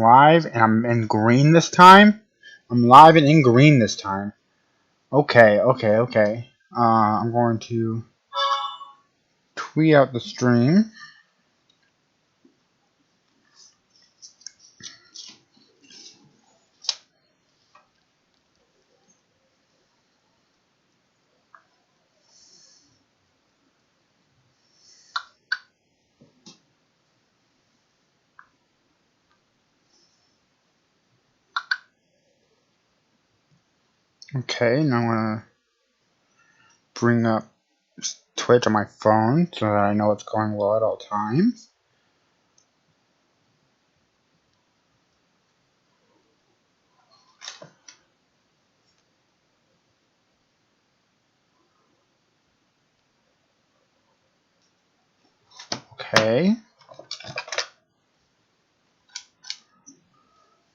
Live, and I'm in green this time. I'm live and in green this time. Okay. I'm going to tweet out the stream. Okay, now I'm gonna bring up Twitch on my phone so that I know it's going well at all times. Okay.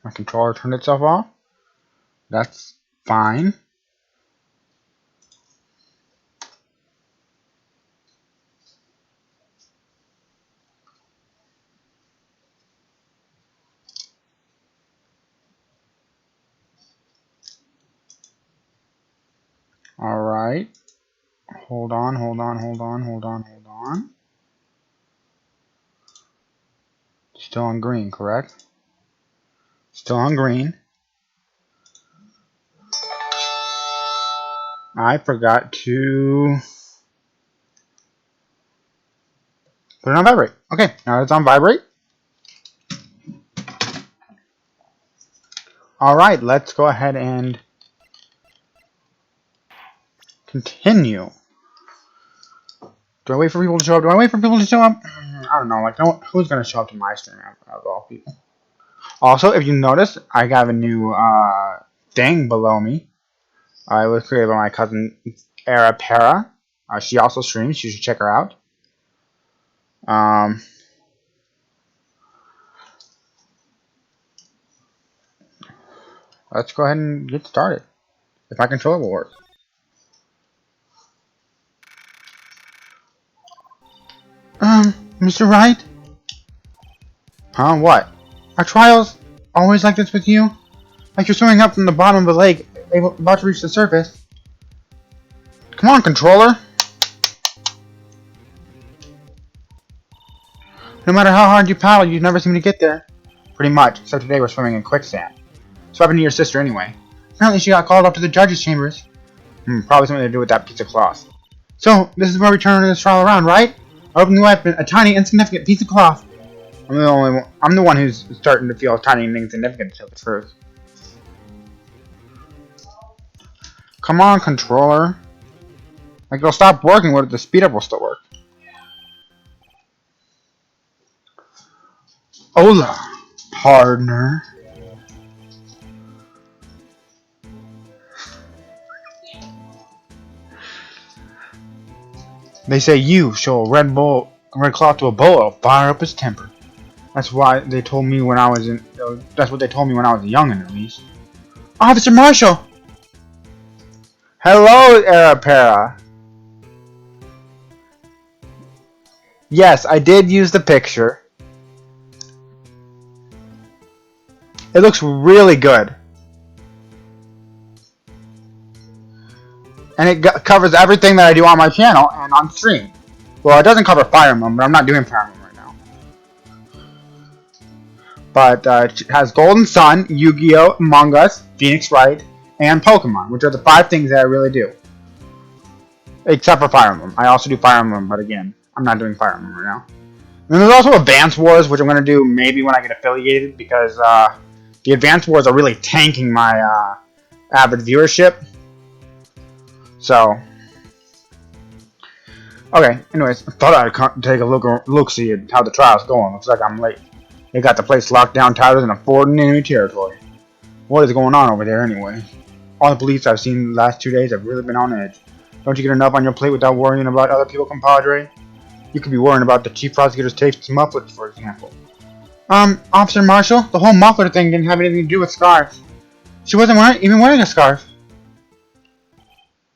My controller turned itself off. That's fine. Alright. Hold on. Still on green, correct? Still on green. I forgot to put it on vibrate. Okay, now it's on vibrate. Alright, let's go ahead and continue. Do I wait for people to show up? I don't know. Like, who's going to show up to my stream of all people? Also, if you notice, I got a new thing below me. It was created by my cousin, Era Para. She also streams. You should check her out. Let's go ahead and get started. If my controller will work. Mr. Wright? Huh? What? Are trials always like this with you? Like you're swimming up from the bottom of the lake, about to reach the surface? Come on, controller! No matter how hard you paddle, you never seem to get there. Pretty much, except today we're swimming in quicksand. So what happened to your sister anyway? Apparently she got called up to the judge's chambers. Probably something to do with that piece of cloth. So, this is where we turn this trial around, right? I open the weapon, a tiny, insignificant piece of cloth. I'm the one who's starting to feel tiny and insignificant to tell the truth. Come on, controller. Like, it'll stop working, but the speed up will still work. Hola, partner. They say you show a red cloth to a bull, it'll fire up his temper. That's why they told me when I was in. That's what they told me when I was a youngin', at least. Officer Marshall. Hello, Arapara. Yes, I did use the picture. It looks really good. And it covers everything that I do on my channel and on stream. Well, it doesn't cover Fire Emblem, but I'm not doing Fire Emblem right now. But it has Golden Sun, Yu-Gi-Oh!, Among Us, Phoenix Wright, and Pokemon, which are the 5 things that I really do. Except for Fire Emblem. I also do Fire Emblem, but again, I'm not doing Fire Emblem right now. And there's also Advance Wars, which I'm going to do maybe when I get affiliated, because the Advance Wars are really tanking my avid viewership. So, okay, anyways, I thought I'd take a look-see at how the trial's going. Looks like I'm late. They got the place locked down tighter than a fort in enemy territory. What is going on over there anyway? All the police I've seen the last 2 days have really been on edge. Don't you get enough on your plate without worrying about other people, compadre? You could be worrying about the chief prosecutor's taste mufflers, for example. Officer Marshall, the whole muffler thing didn't have anything to do with scarves. She wasn't even wearing a scarf.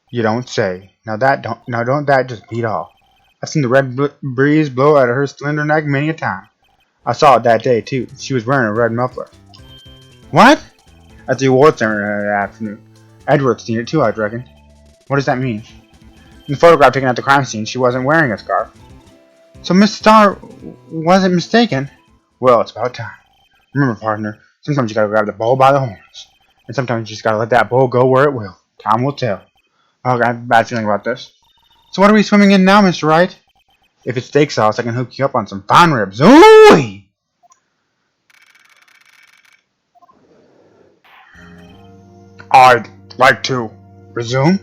You don't say. Now don't that just beat off. I've seen the red breeze blow out of her slender neck many a time. I saw it that day, too. She was wearing a red muffler. What? At the awards ceremony that afternoon. Edward's seen it too, I reckon. What does that mean? In the photograph taken at the crime scene, she wasn't wearing a scarf. So Miss Starr wasn't mistaken. Well, it's about time. Remember, partner, sometimes you gotta grab the bull by the horns. And sometimes you just gotta let that bull go where it will. Time will tell. Oh, I have a bad feeling about this. So what are we swimming in now, Mr. Wright? If it's steak sauce, I can hook you up on some fine ribs. Ooh! I'd like to resume.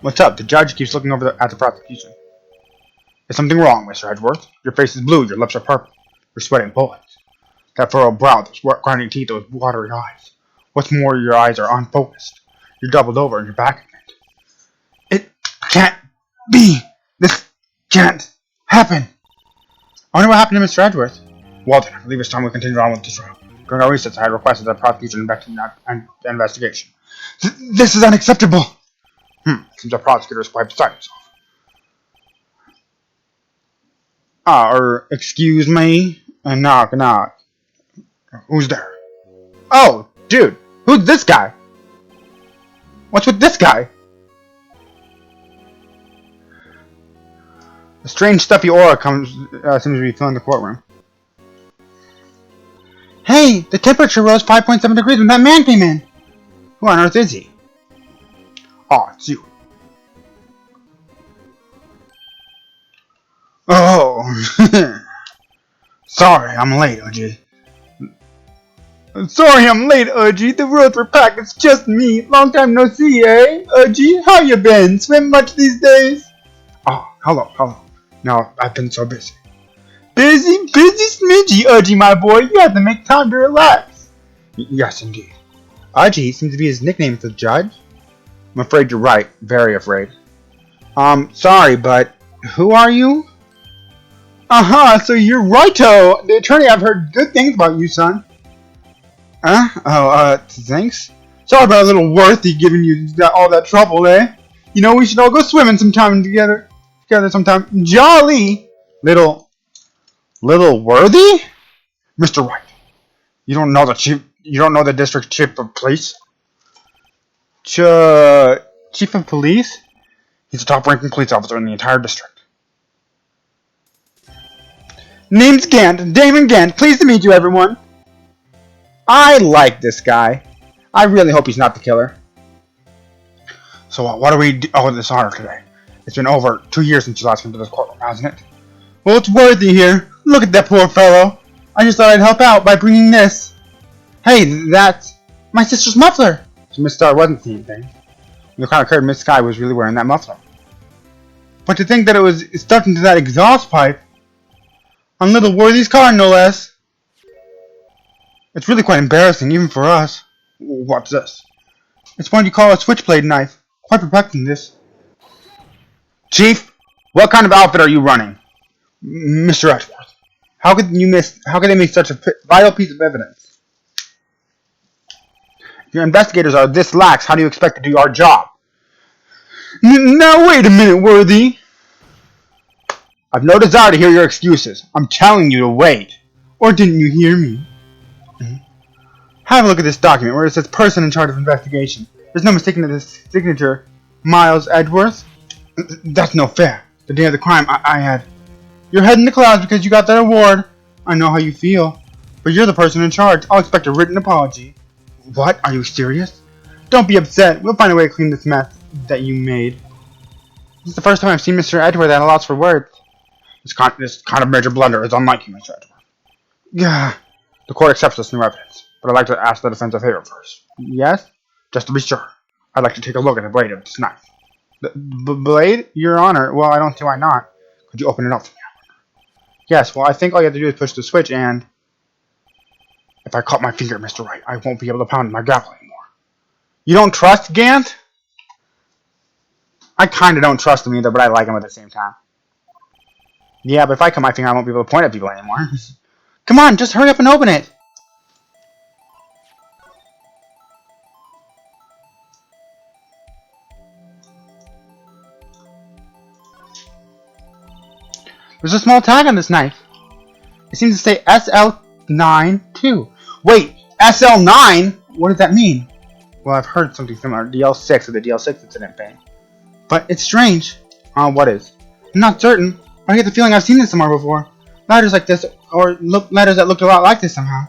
What's up? The judge keeps looking over at the prosecution. Is something wrong, Mr. Edgeworth? Your face is blue, your lips are purple. You're sweating bullets. That furrowed brow, those grinding teeth, those watery eyes. What's more, your eyes are unfocused. You're doubled over and you're back again. It can't be! This can't happen! I wonder what happened to Mr. Edgeworth. Well then, I believe it's time we continue on with this trial. During our recess, I had requested that the prosecution the investigation. This is unacceptable! Seems our prosecutor is quite beside himself. Excuse me? Knock, knock. Who's there? Oh, dude! Who's this guy? What's with this guy? A strange stuffy aura seems to be filling the courtroom. Hey! The temperature rose 5.7 degrees when that man came in! Who on earth is he? Oh, it's you. Oh! Sorry, I'm late, Uji. Sorry I'm late, Uji. The roads were packed. It's just me. Long time no see, eh? Uji, how you been? Swim much these days? Oh, hello. No, I've been so busy. Busy smidgy, Uji, my boy. You have to make time to relax. Yes, indeed. Uji seems to be his nickname for the judge. I'm afraid you're right. Very afraid. Sorry, but who are you? So you're Righto, the attorney. I've heard good things about you, son. Thanks. Sorry about a little Worthy giving you all that trouble, eh? You know, we should all go swimming sometime together sometime. Jolly! Little Worthy? Mr. Wright, you don't know the district chief of police? Chief of police? He's the top-ranking police officer in the entire district. Name's Gant, Damon Gant. Pleased to meet you, everyone. I like this guy. I really hope he's not the killer. So what do we do with this honor today? It's been over 2 years since you last came to this courtroom, hasn't it? Well, it's Worthy here. Look at that poor fellow. I just thought I'd help out by bringing this. Hey, that's my sister's muffler. So Miss Starr wasn't seeing things. When the crime occurred, Miss Sky was really wearing that muffler. But to think that it was stuck into that exhaust pipe on little Worthy's car, no less. It's really quite embarrassing, even for us. What's this? It's what you call a switchblade knife. Quite perplexing, this. Chief, what kind of outfit are you running? Mr. Edgeworth, how could they miss such a vital piece of evidence? If your investigators are this lax, how do you expect to do our job? Now wait a minute, Worthy. I've no desire to hear your excuses. I'm telling you to wait. Or didn't you hear me? Have a look at this document where it says person in charge of investigation. There's no mistaking this signature. Miles Edgeworth? That's no fair. The day of the crime, I had... You're head in the clouds because you got that award. I know how you feel. But you're the person in charge. I'll expect a written apology. What? Are you serious? Don't be upset. We'll find a way to clean this mess that you made. This is the first time I've seen Mr. Edgeworth at a loss for words. This kind of major blunder is unlike you, Mr. Edgeworth. Yeah. The court accepts this new evidence, but I'd like to ask the defense a favor first. Yes? Just to be sure. I'd like to take a look at the blade of this knife. The blade? Your Honor. Well, I don't see why not. Could you open it up for me? Yes, well, I think all you have to do is push the switch and... If I cut my finger, Mr. Wright, I won't be able to pound my gavel anymore. You don't trust Gant? I kinda don't trust him either, but I like him at the same time. Yeah, but if I cut my finger, I won't be able to point at people anymore. Come on, just hurry up and open it! There's a small tag on this knife. It seems to say SL9 too. Wait, SL9? What does that mean? Well, I've heard something similar. DL6 or the DL6 incident thing. But it's strange. What is? I'm not certain, but I get the feeling I've seen this somewhere before. Ladders like this, or ladders that looked a lot like this somehow.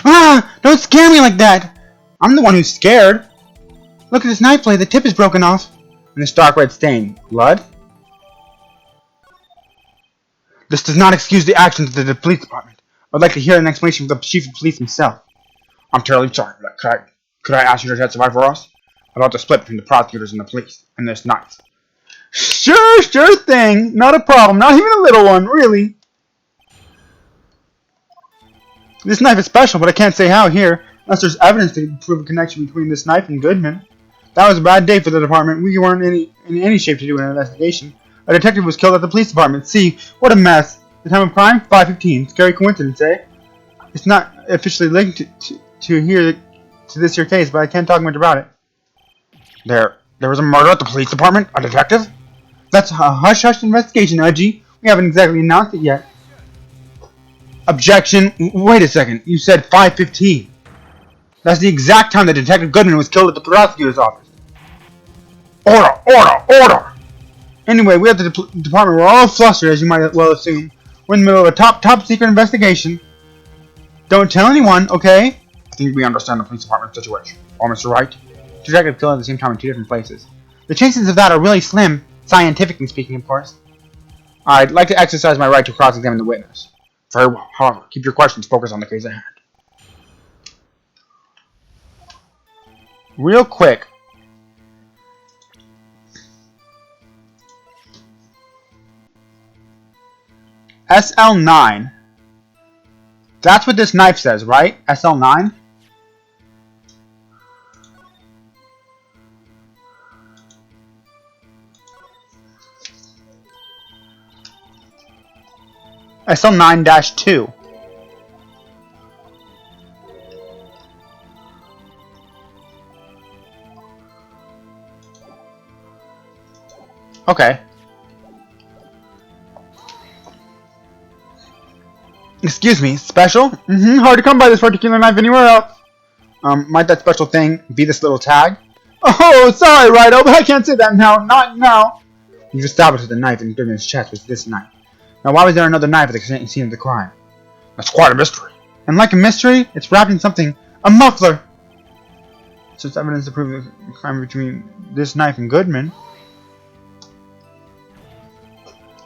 Ah! Don't scare me like that! I'm the one who's scared. Look at this knife blade, the tip is broken off. And this dark red stain. Blood? This does not excuse the actions of the police department. I'd like to hear an explanation from the chief of police himself. I'm terribly sorry, but could I ask you to testify for us? About the split between the prosecutors and the police, and this knife. Sure thing. Not a problem. Not even a little one, really. This knife is special, but I can't say how here, unless there's evidence to prove a connection between this knife and Goodman. That was a bad day for the department. We weren't in any shape to do an investigation. A detective was killed at the police department. See, what a mess. The time of crime? 5:15. Scary coincidence, eh? It's not officially linked to this here case, but I can't talk much about it. There was a murder at the police department? A detective? That's a hush-hush investigation, Udgy. We haven't exactly announced it yet. Objection. Wait a second. You said 5:15. That's the exact time that Detective Goodman was killed at the prosecutor's office. Order! Anyway, we at the department were all flustered, as you might well assume. We're in the middle of a top secret investigation. Don't tell anyone, okay? I think we understand the police department situation. Oh, Mr. Wright? Detective killed at the same time in 2 different places. The chances of that are really slim, scientifically speaking, of course. I'd like to exercise my right to cross-examine the witness. Very well. However, keep your questions focused on the case at hand. Real quick. SL9. That's what this knife says, right? SL9? SL9-2. Okay. Excuse me, special? Hard to come by this particular knife anywhere else. Might that special thing be this little tag? Oh, sorry, Wright, but I can't say that now. Not now. You've established that the knife in Goodman's chest was this knife. Now, why was there another knife at the scene of the crime? That's quite a mystery. And like a mystery, it's wrapped in something. A muffler! So it's evidence to prove the crime between this knife and Goodman.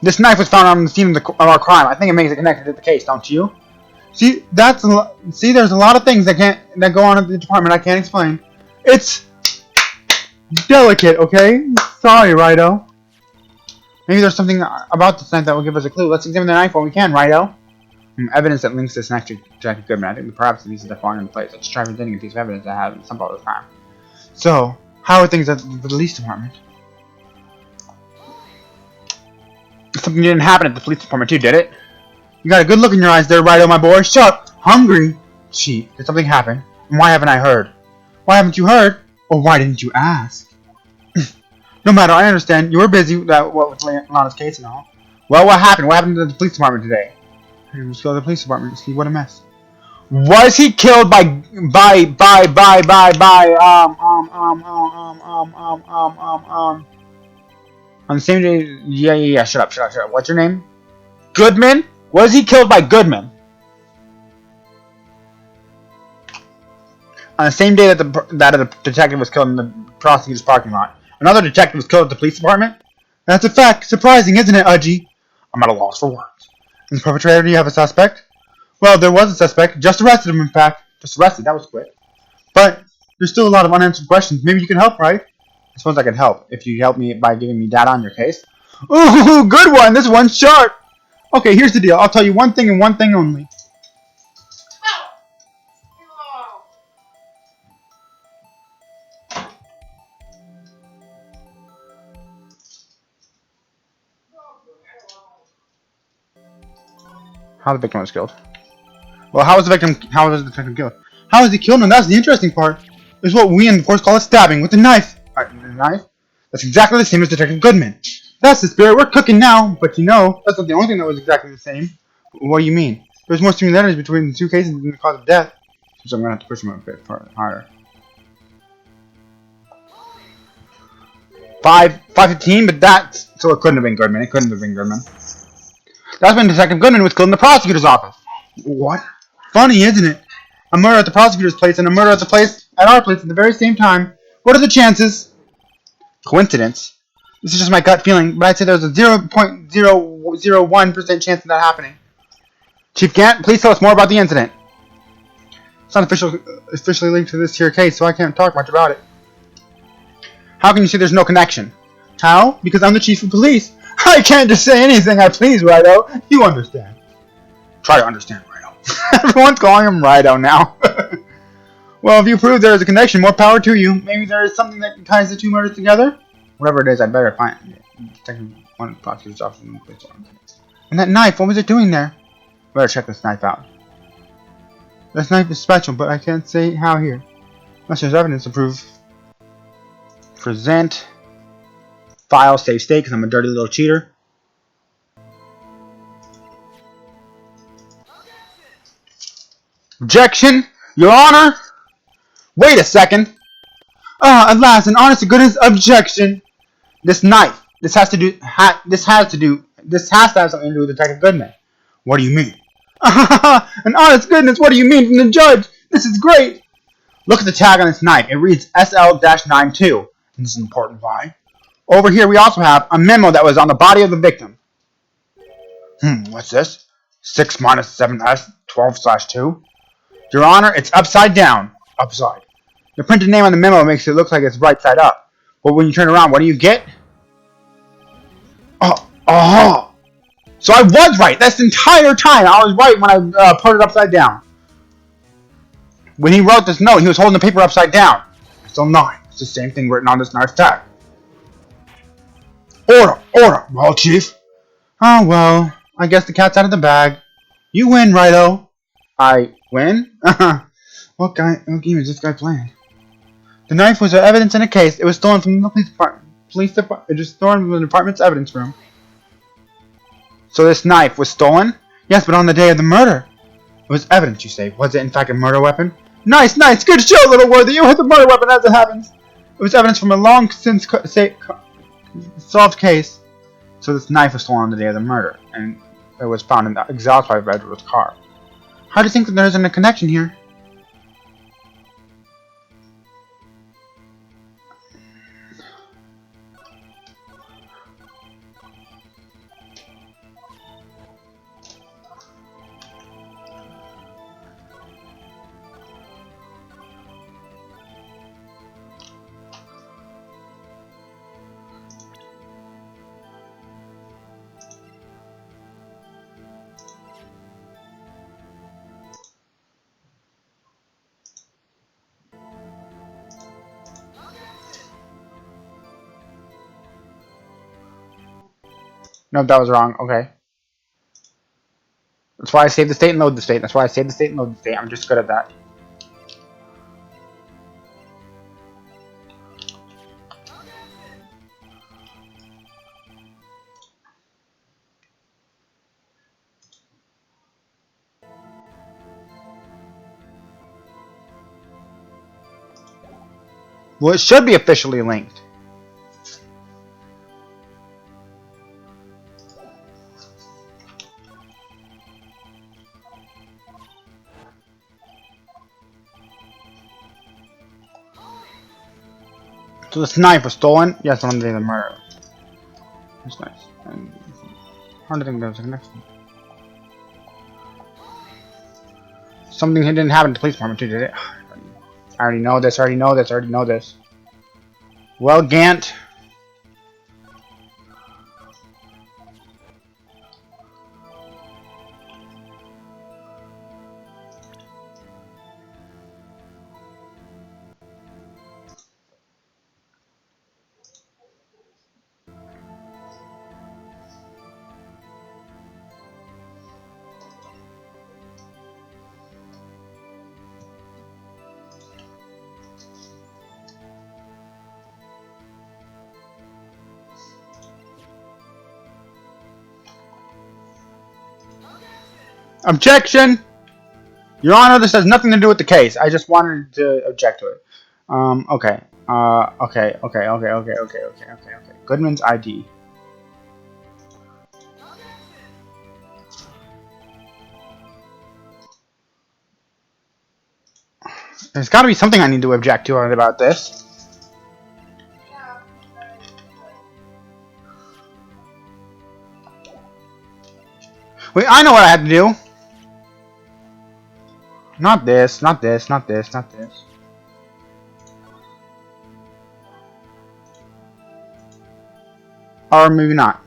This knife was found on the scene of our crime. I think it makes it connected to the case, don't you? See, there's a lot of things that go on at the department I can't explain. It's delicate, okay? Sorry, Righto. Maybe there's something about this knife that will give us a clue. Let's examine the knife while we can, Righto. Evidence that links this knife to Jackie Goodman. I think perhaps the pieces are falling into place. Let's try presenting a piece of evidence that has some part of the crime. So, how are things at the police department? Something didn't happen at the police department too, did it? You got a good look in your eyes there, Righto, my boy. Shut up! Hungry? Gee, did something happen? And why haven't I heard? Why haven't you heard? Or why didn't you ask? No matter, I understand. You were busy with what was Lana's case and all. Well, what happened? What happened to the police department today? He was killed at the police department. See, what a mess. Was he killed on the same day? Yeah. Shut up. What's your name? Goodman? Was he killed by Goodman? On the same day that the detective was killed in the prosecutor's parking lot, another detective was killed at the police department? That's a fact. Surprising, isn't it, Udgy? I'm at a loss for words. In the perpetrator, do you have a suspect? Well, there was a suspect. Just arrested him, in fact. Just arrested. That was quick. But there's still a lot of unanswered questions. Maybe you can help, right? I suppose I could help if you help me by giving me data on your case. Ooh, good one. This one's sharp. Okay, here's the deal. I'll tell you one thing and one thing only. How the victim was killed. Well, how was the victim killed? How was he killed? And that's the interesting part. It's what we in the force call a stabbing with a knife. The knife? That's exactly the same as Detective Goodman. That's the spirit. We're cooking now. But you know, that's not the only thing that was exactly the same. What do you mean? There's more similarities between the two cases than the cause of death. So I'm gonna have to push him a bit higher. 515, but that's so it couldn't have been Goodman. It couldn't have been Goodman. That's when Detective Goodman was killed in the prosecutor's office. What? Funny, isn't it? A murder at the prosecutor's place and a murder at the place at our place at the very same time. What are the chances? Coincidence? This is just my gut feeling, but I'd say there's a 0.001% chance of that happening. Chief Gant, please tell us more about the incident. It's not officially linked to this here case, so I can't talk much about it. How can you say there's no connection? How? Because I'm the chief of police. I can't just say anything I please, Righto. You understand. Try to understand, Righto. Everyone's calling him Righto now. Well, if you prove there is a connection, more power to you. Maybe there is something that ties the two murders together? Whatever it is, I'd better find it. Detective one prosecutor's office. And that knife, what was it doing there? Better check this knife out. This knife is special, but I can't say how here. Unless there's evidence to prove. Present. File, save state, because I'm a dirty little cheater. Objection! Your Honor! Wait a second! At last, an honest to goodness objection! This knife. This has to have something to do with Detective Goodman. What do you mean? An honest goodness, what do you mean from the judge? This is great! Look at the tag on this knife. It reads SL-92. And this is important why. Over here we also have a memo that was on the body of the victim. What's this? 6 minus 7S 12/2? Your Honor, it's upside down. Upside. The printed name on the memo makes it look like it's right side up. But when you turn around, what do you get? Oh! So I was right. That's the entire time. I was right when I put it upside down. When he wrote this note, he was holding the paper upside down. Still 9. It's the same thing written on this knife's tag. Order! Well, Chief. Oh, well. I guess the cat's out of the bag. You win, Righto. I win? What game is this guy playing? The knife was evidence in a case. It was stolen from the police department. It was stolen from the department's evidence room. So this knife was stolen? Yes, but on the day of the murder. It was evidence, you say. Was it in fact a murder weapon? Nice! Good show, little worthy. You hit the murder weapon as it happens. It was evidence from a long since solved case. So this knife was stolen on the day of the murder, and it was found in the exhaust pipe of Edward's car. How do you think that there isn't a connection here? No, that was wrong. Okay. That's why I saved the state and load the state. I'm just good at that. Well, it should be officially linked. So this knife was stolen? Yes, on the day of the murder. That's nice. And hard to think there was a connection. Something didn't happen to the police department too, did it? I already know this. Well, Gant. Objection! Your Honor, this has nothing to do with the case. I just wanted to object to it. Okay. Okay. Goodman's ID. There's got to be something I need to object to about this. Wait, I know what I have to do. Not this, not this, not this, not this. Or maybe not.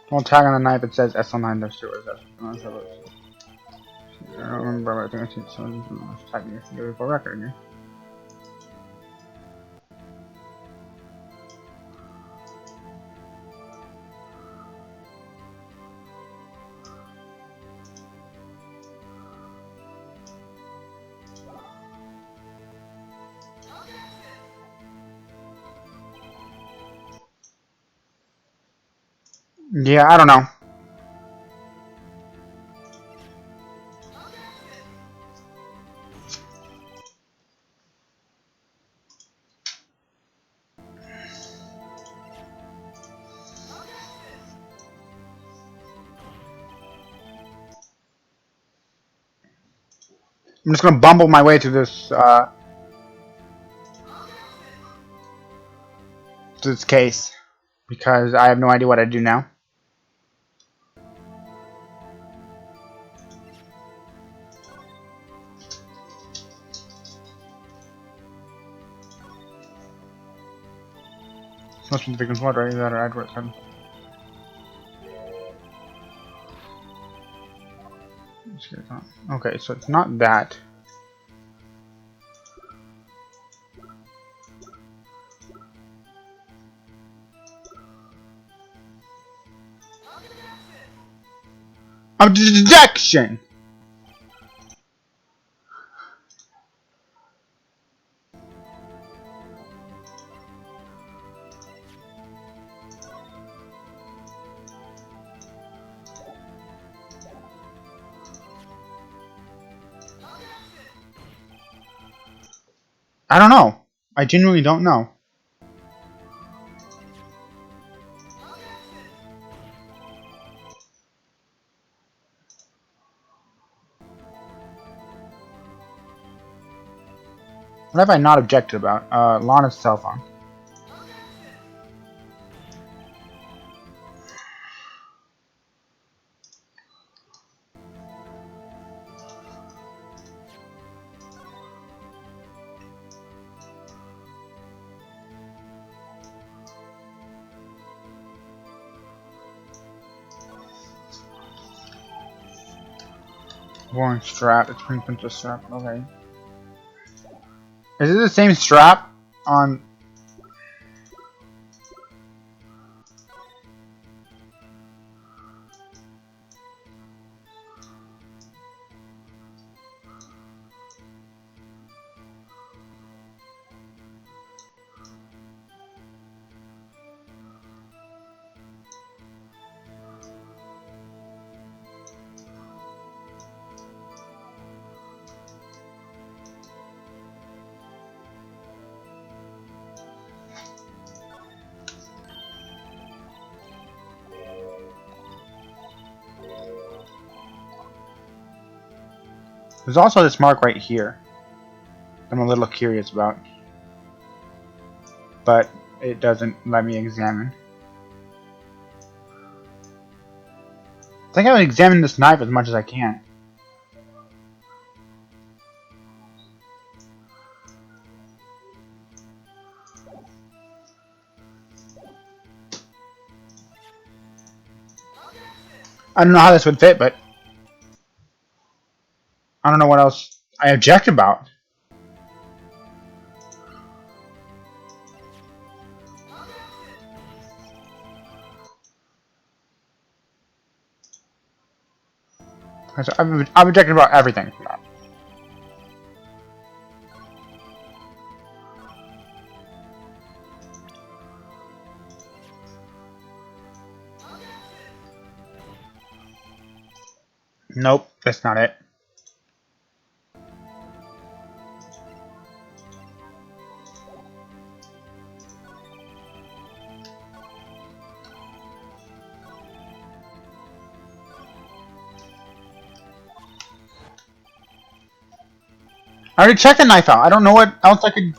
While tag on the knife, it says SL9 there's two reserves. I don't remember, I think I see some typing here for record here. Yeah, I don't know. I'm just gonna bumble my way through this case because I have no idea what I do now. Must be the victim's blood, right? That or Edward's head. Okay, so it's not that. Objection! I don't know. I genuinely don't know. What have I not objected about? Lana's cell phone. Boring strap. It's pretty much a strap. Okay. Is it the same strap on? There's also this mark right here I'm a little curious about, but it doesn't let me examine. I think I would examine this knife as much as I can. I don't know how this would fit, but I don't know what else I object about. So I'm objecting about everything. Nope, that's not it. I already checked the knife out. I don't know what else I could...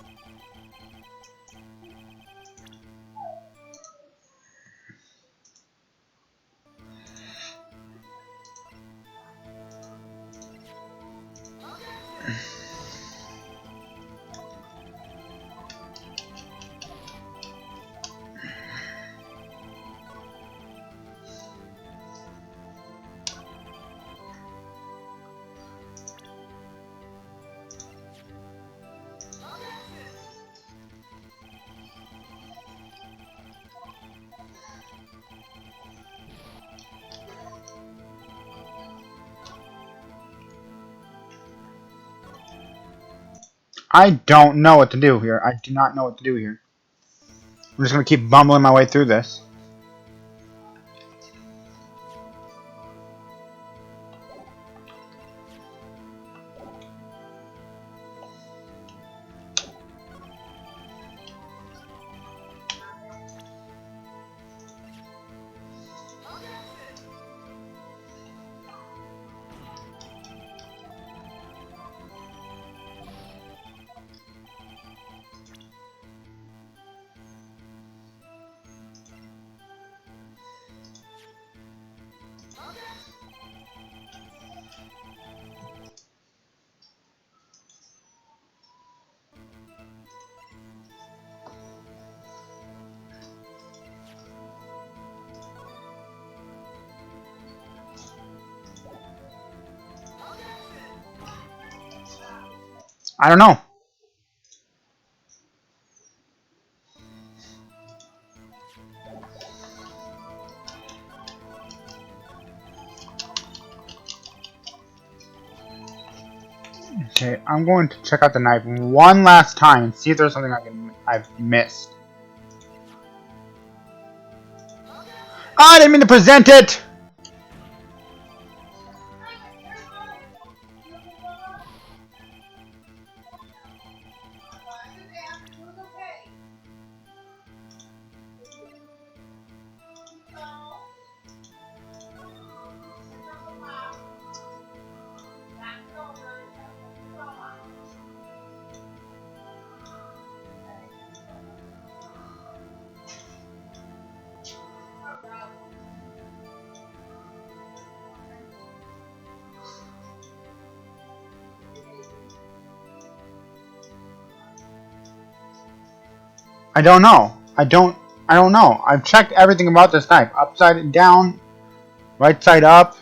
I don't know what to do here. I do not know what to do here. I'm just gonna keep bumbling my way through this. I don't know. Okay, I'm going to check out the knife one last time and see if there's something I've missed. Oh, I didn't mean to present it! I don't know. I don't know. I've checked everything about this knife. Upside down, right side up.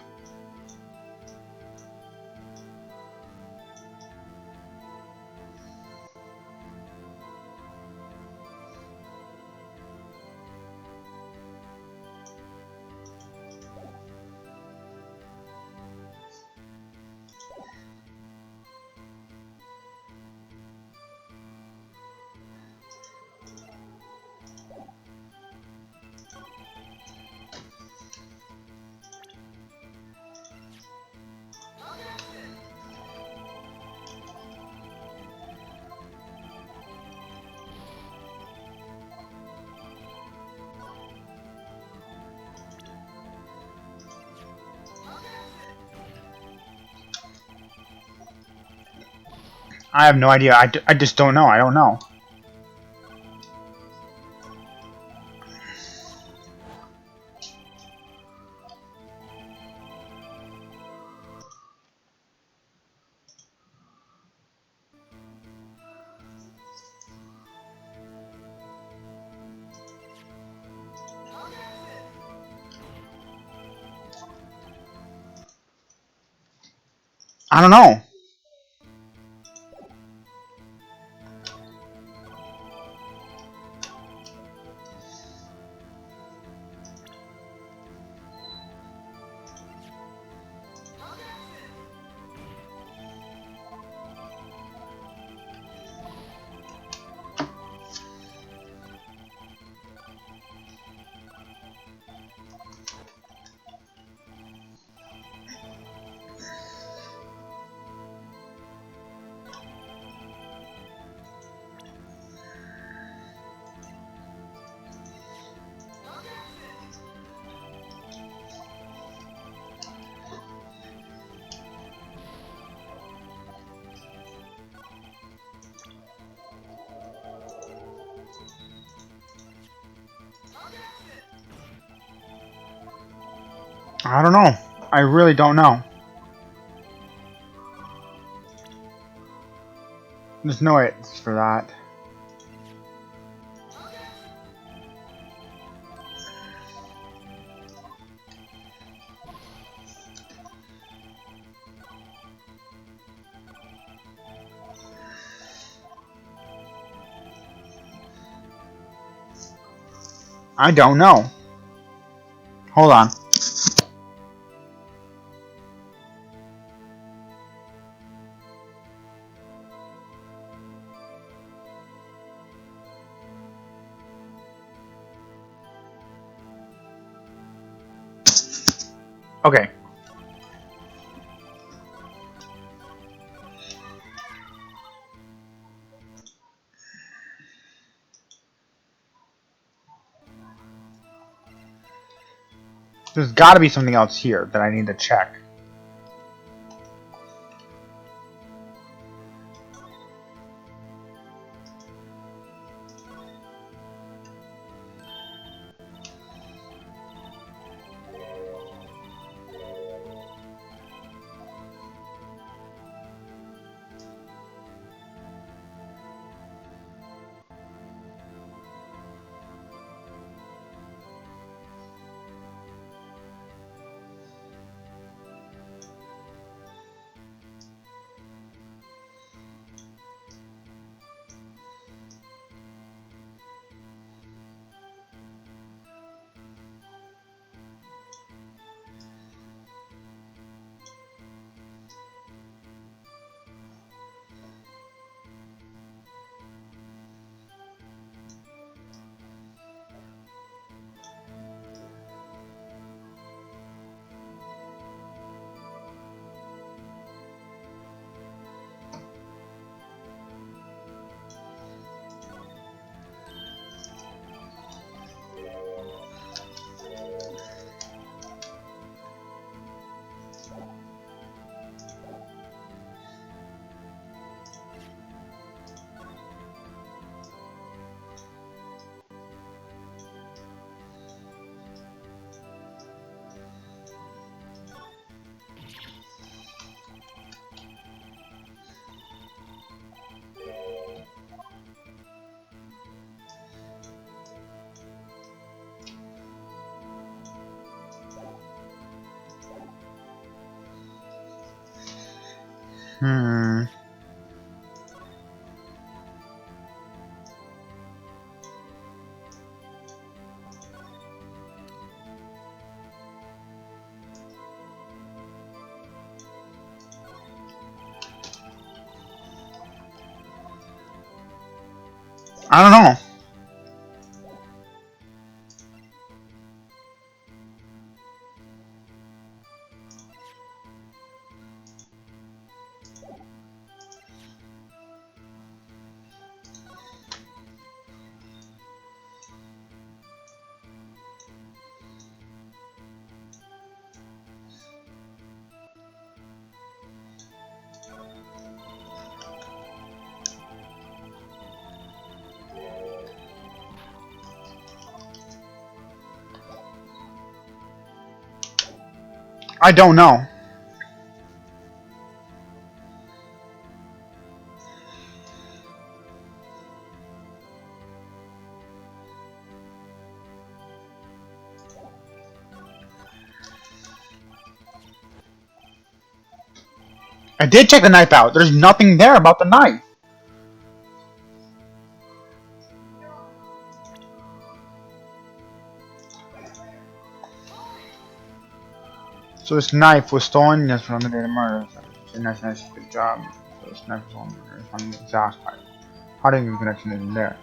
I have no idea. I just don't know. I don't know. I don't know. I don't know. I really don't know. There's no ways for that. I don't know. Hold on. Okay. There's gotta be something else here that I need to check. Hmm. I don't know. I don't know. I did check the knife out. There's nothing there about the knife. So this knife was stolen. Yes, from the day of the murder. Nice, good job. So this knife was stolen from the exhaust pipe. How did the connection isn't there?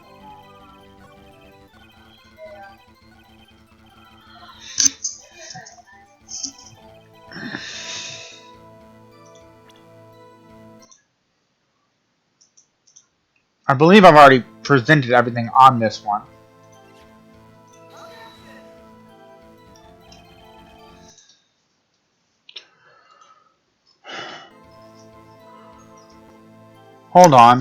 I believe I've already presented everything on this one. Hold on.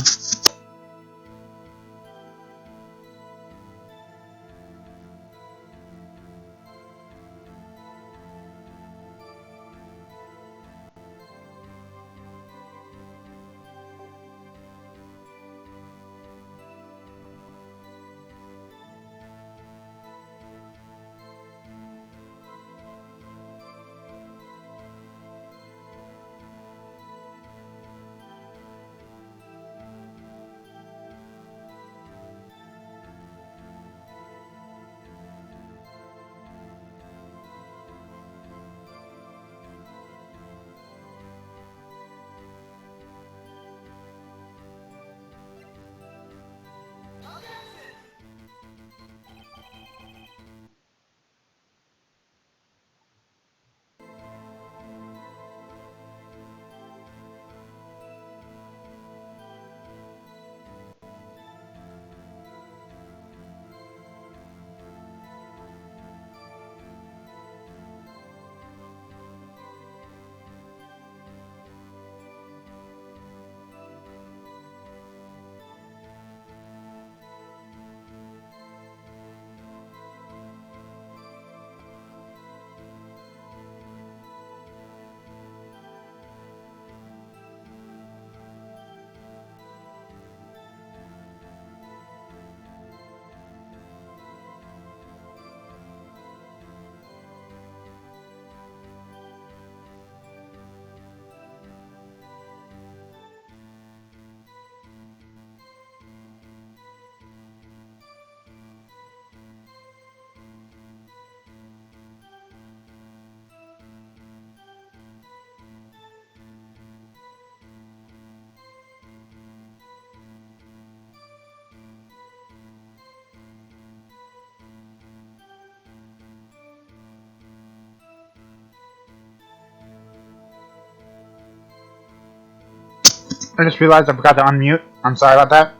I just realized I forgot to unmute. I'm sorry about that.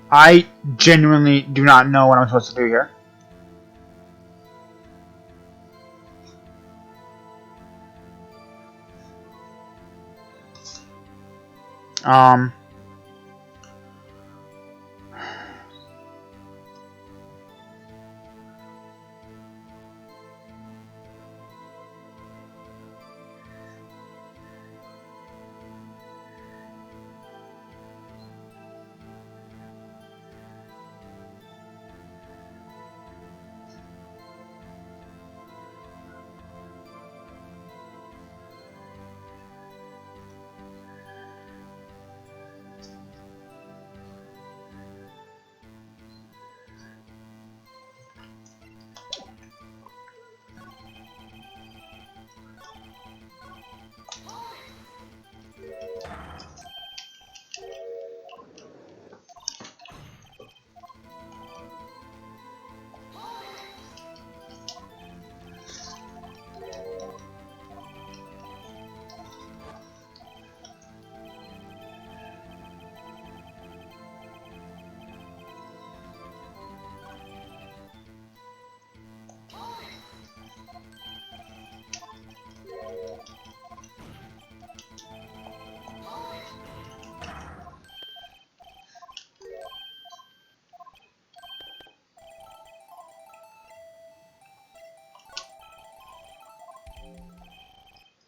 I genuinely do not know what I'm supposed to do here.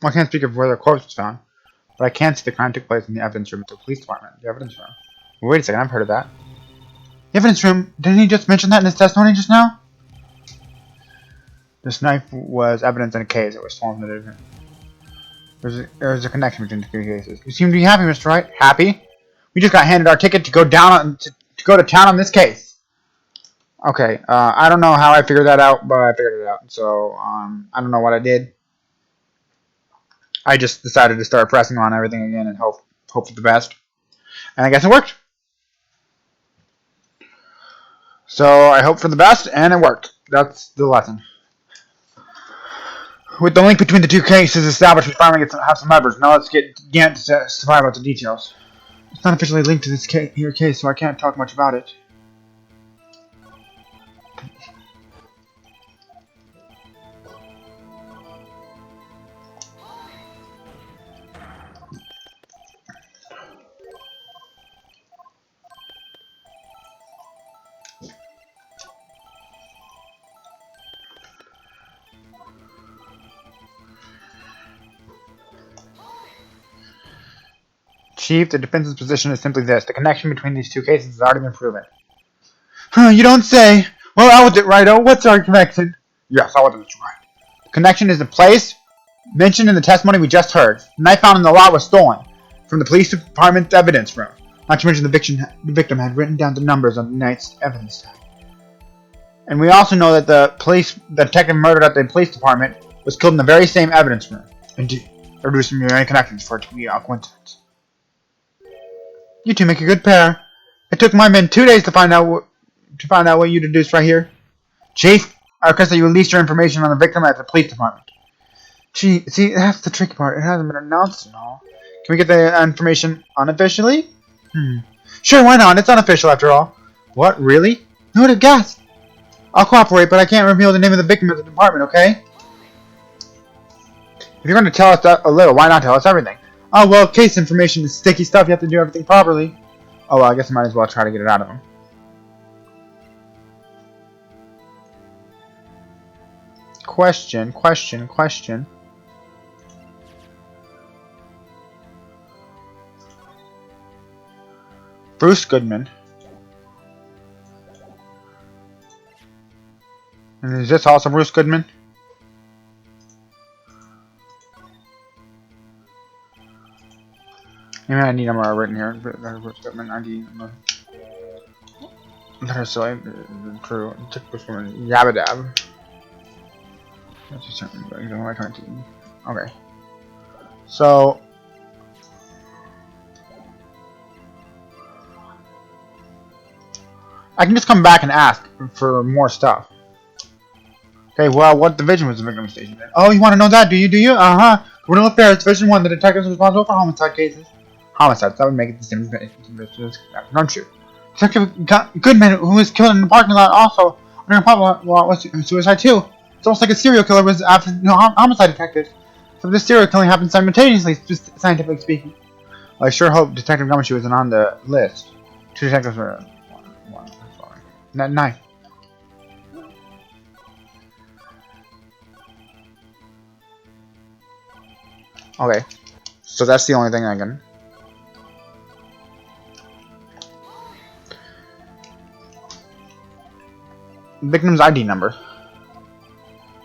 I can't speak of where the corpse was found, but I can see the crime took place in the evidence room at the police department. The evidence room. Wait a second, I've heard of that. The evidence room? Didn't he just mention that in his testimony just now? This knife was evidence in a case. It was stolen from the division. There's a connection between the two cases. You seem to be happy, Mr. Wright. Happy? We just got handed our ticket to go to go to town on this case. Okay, I don't know how I figured that out, but I figured it out. So, I don't know what I did. I just decided to start pressing on everything again and hope for the best. And I guess it worked. So I hope for the best, and it worked. That's the lesson. With the link between the two cases established, we finally have some leverage. Now let's get Gant to testify about the details. It's not officially linked to this case, so I can't talk much about it. Chief, the defense's position is simply this. The connection between these two cases has already been proven. You don't say. Well, out with it, Righto. What's our connection? Yes, I'll with it, Mr. Wright. The connection is the place mentioned in the testimony we just heard. The knife found in the lot was stolen from the police department's evidence room. Not to mention the victim had written down the numbers on the night's evidence tag. And we also know that the detective murdered at the police department was killed in the very same evidence room. Indeed, there would be many connections for it to be a coincidence. You two make a good pair. It took my men 2 days to find out what you deduced right here. Chief, I request that you release your information on the victim at the police department. Gee, see, that's the tricky part. It hasn't been announced and all. Can we get the information unofficially? Sure, why not? It's unofficial after all. What, really? Who would have guessed? I'll cooperate, but I can't reveal the name of the victim at the department, okay? If you're going to tell us a little, why not tell us everything? Oh, well, case information is sticky stuff. You have to do everything properly. Oh, well, I guess I might as well try to get it out of him. Question. Bruce Goodman. And is this also Bruce Goodman? Maybe I need them written here. Bruce Goodman, ID. Letter select. True. Yabadab. That's a certain. Okay. So. I can just come back and ask for more stuff. Okay, well, what division was the victim stationed in? Oh, you want to know that, do you? Uh-huh. We're gonna look there. It's Division 1. The detectives responsible for homicide cases. Homicides, that would make it the same don't you? Detective Goodman, who was killed in the parking lot, also under a parking lot was suicide too. It's almost like a serial killer was after homicide detectives. So this serial killing happened simultaneously, just scientifically speaking. I sure hope Detective Gumshoe isn't on the list. 2 detectives were one. Knife. Okay, so that's the only thing I can. Victim's ID number.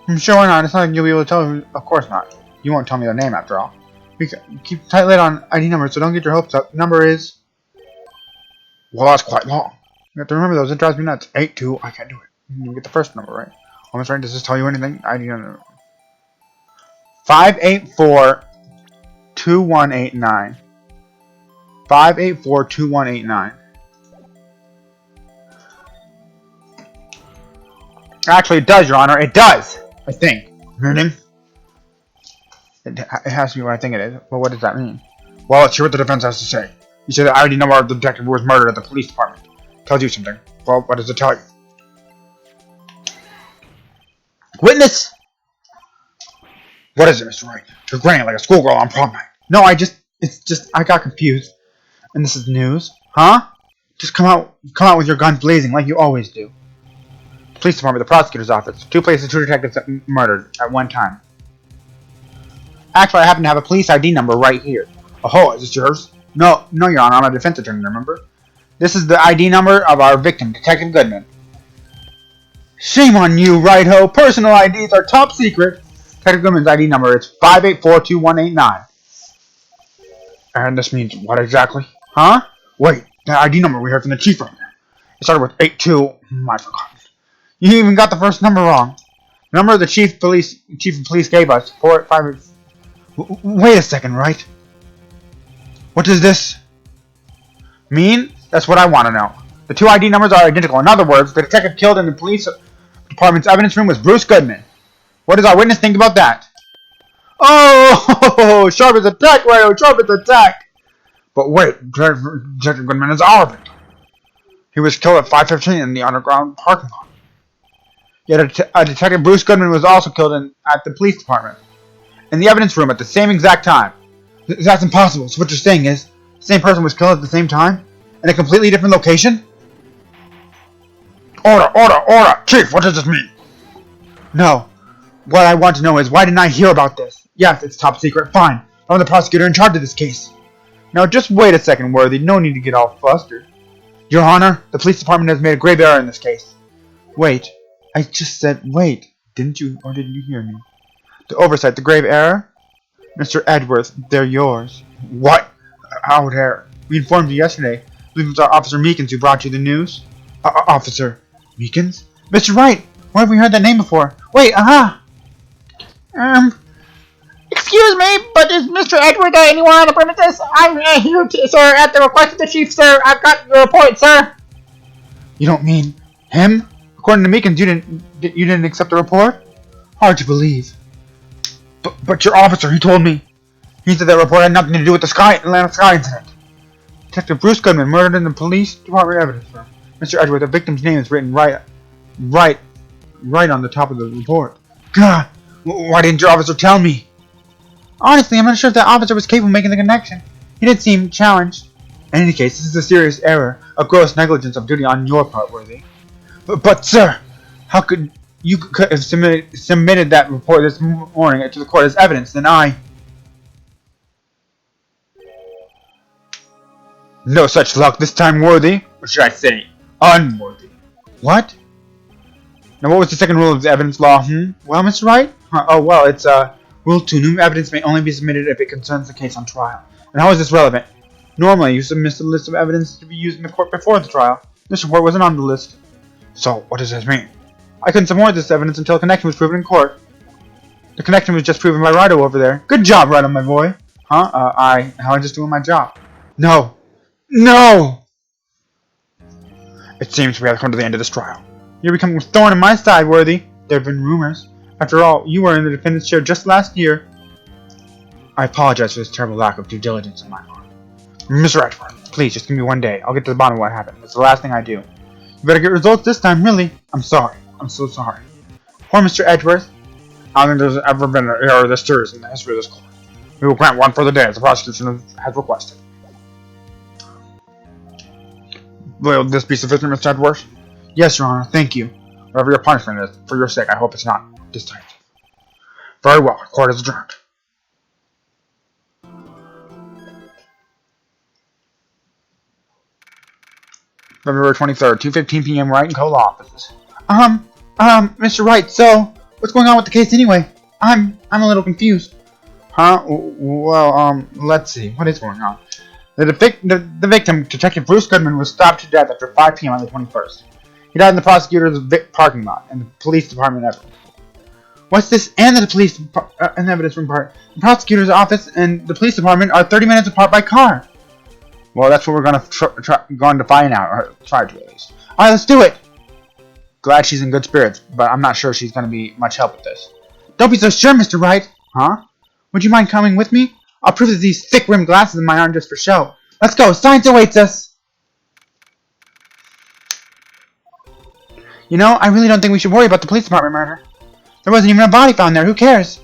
I'm sure why not. It's not like you'll be able to tell me. Of course not. You won't tell me their name after all. We keep tight lid on ID numbers, so don't get your hopes up. The number is. Well, that's quite long. You have to remember those. It drives me nuts. 82. I can't do it. You get the first number right. Almost right. Does this tell you anything? ID number. 584-2189. 584-2189. Actually, it does, Your Honor. It does. I think. It has to be what I think it is. Well, what does that mean? Well, let's hear what the defense has to say. You say the ID number of the detective who was murdered at the police department. Tells you something. Well, what does it tell you? Witness! What is it, Mr. Wright? You're grinning like a schoolgirl on prom night. No, I got confused. And this is news? Huh? Just come out with your guns blazing like you always do. The police department, the prosecutor's office. 2 places, 2 detectives murdered at one time. Actually, I happen to have a police ID number right here. Oh, is this yours? No, Your Honor. I'm a defense attorney, remember? This is the ID number of our victim, Detective Goodman. Shame on you, Wright-ho. Personal IDs are top secret. Detective Goodman's ID number is 584-2189. And this means what exactly? Huh? Wait, the ID number we heard from the chief right there. It started with 82. I forgot. You even got the first number wrong. The number the chief of police gave us. 485. Wait a second, Wright. What does this mean? That's what I want to know. The 2 ID numbers are identical. In other words, the detective killed in the police department's evidence room was Bruce Goodman. What does our witness think about that? Oh, sharp as a tack, Wright. Sharp as a tack. But wait, Detective Goodman is our victim. He was killed at 5:15 in the underground parking lot. Yet a Detective Bruce Goodman was also killed at the police department. In the evidence room at the same exact time. That's impossible. So what you're saying is, the same person was killed at the same time? In a completely different location? Order! Chief, what does this mean? No. What I want to know is, why didn't I hear about this? Yes, it's top secret. Fine. I'm the prosecutor in charge of this case. Now just wait a second, Worthy. No need to get all flustered. Your Honor, the police department has made a grave error in this case. Wait. I just said wait. Didn't you, or didn't you hear me? The oversight, the grave error? Mr. Edwards, they're yours. What? How dare? We informed you yesterday. I believe it was our Officer Meekins who brought you the news. Officer Meekins? Mr. Wright! Where have we heard that name before? Wait, Excuse me, but is Mr. Edward anywhere on the premises? I'm here, sir, at the request of the chief, sir. I've got the report, sir. You don't mean him? According to Meekins, you didn't accept the report? Hard to believe. But your officer, he told me. He said that report had nothing to do with the Atlanta Sky incident. Detective Bruce Goodman murdered in the police department evidence room. Mr. Edward, the victim's name is written right on the top of the report. God, why didn't your officer tell me? Honestly, I'm not sure if that officer was capable of making the connection. He didn't seem challenged. In any case, this is a serious error, a gross negligence of duty on your part, Worthy. But sir, how could you have submitted that report this morning to the court as evidence? Then no such luck this time, Worthy. Or should I say, unworthy. What? Now, what was the second rule of the evidence law? Well, Mr. Wright? Oh, well, it's Rule 2. New evidence may only be submitted if it concerns the case on trial. And how is this relevant? Normally, you submit a list of evidence to be used in the court before the trial. This report wasn't on the list. So, what does this mean? I couldn't support this evidence until a connection was proven in court. The connection was just proven by Righto over there. Good job, Righto, my boy. How am just doing my job? No! It seems we have come to the end of this trial. You're becoming a thorn in my side, Worthy. There have been rumors. After all, you were in the defendant's chair just last year. I apologize for this terrible lack of due diligence on my part. Mr. Edward, please, just give me one day. I'll get to the bottom of what happened. It's the last thing I do. You better get results this time, really. I'm sorry. I'm so sorry. Poor Mr. Edgeworth. I don't think there's ever been an error this serious in the history of this court. We will grant one further day as the prosecution has requested. Will this be sufficient, Mr. Edgeworth? Yes, Your Honor. Thank you. Whatever your punishment is, for your sake, I hope it's not this time. Very well. Court is adjourned. February 23rd, 2:15 p.m. Wright and Cole offices. Mr. Wright, so what's going on with the case anyway? I'm a little confused. Huh? Well, let's see. What is going on? The victim, Detective Bruce Goodman, was stopped to death after 5 p.m. on the 21st. He died in the prosecutor's parking lot and the police department evidence. What's this? And the police and evidence room part. The prosecutor's office and the police department are 30 minutes apart by car. Well, that's what we're going to find out, or try to at least. All right, let's do it. Glad she's in good spirits, but I'm not sure she's going to be much help with this. Don't be so sure, Mr. Wright. Huh? Would you mind coming with me? I'll prove that these thick-rimmed glasses of mine aren't just for show. Let's go. Science awaits us. You know, I really don't think we should worry about the police department murder. There wasn't even a body found there. Who cares?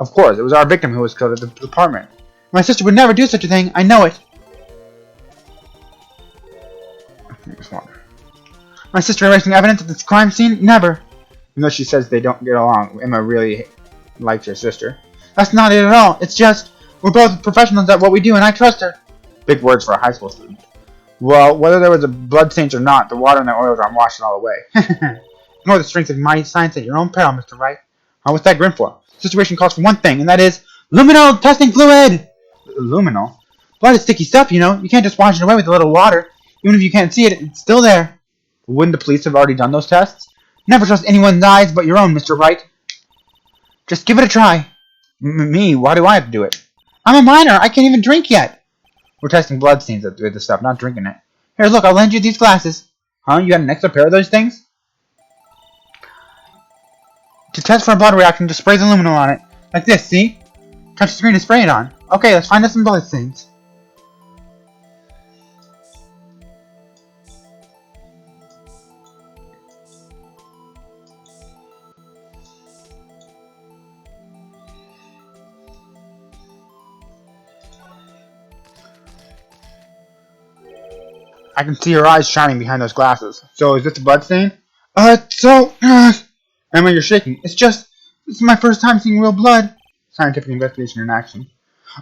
Of course, it was our victim who was killed at the department. My sister would never do such a thing. I know it. My sister erasing evidence at this crime scene? Never. Even though she says they don't get along, Emma really likes her sister. That's not it at all. It's just, we're both professionals at what we do and I trust her. Big words for a high school student. Well, whether there was a blood stains or not, the water and the oils are washed it all away. Ignore the strength of mighty science at your own peril, Mr. Wright. What's that grin for? The situation calls for one thing, and that is luminol testing fluid! Luminol? Blood is sticky stuff, you know. You can't just wash it away with a little water. Even if you can't see it, it's still there. Wouldn't the police have already done those tests? Never trust anyone's eyes but your own, Mr. Wright. Just give it a try. Me? Why do I have to do it? I'm a minor. I can't even drink yet. We're testing blood stains with this stuff, not drinking it. Here, look, I'll lend you these glasses. Huh? You got an extra pair of those things? To test for a blood reaction, just spray the luminol on it. Like this, see? Touch the screen to spray it on. Okay, let's find us some blood stains. I can see your eyes shining behind those glasses. So, is this a blood stain? Emma, you're shaking. This is my first time seeing real blood. Scientific investigation in action.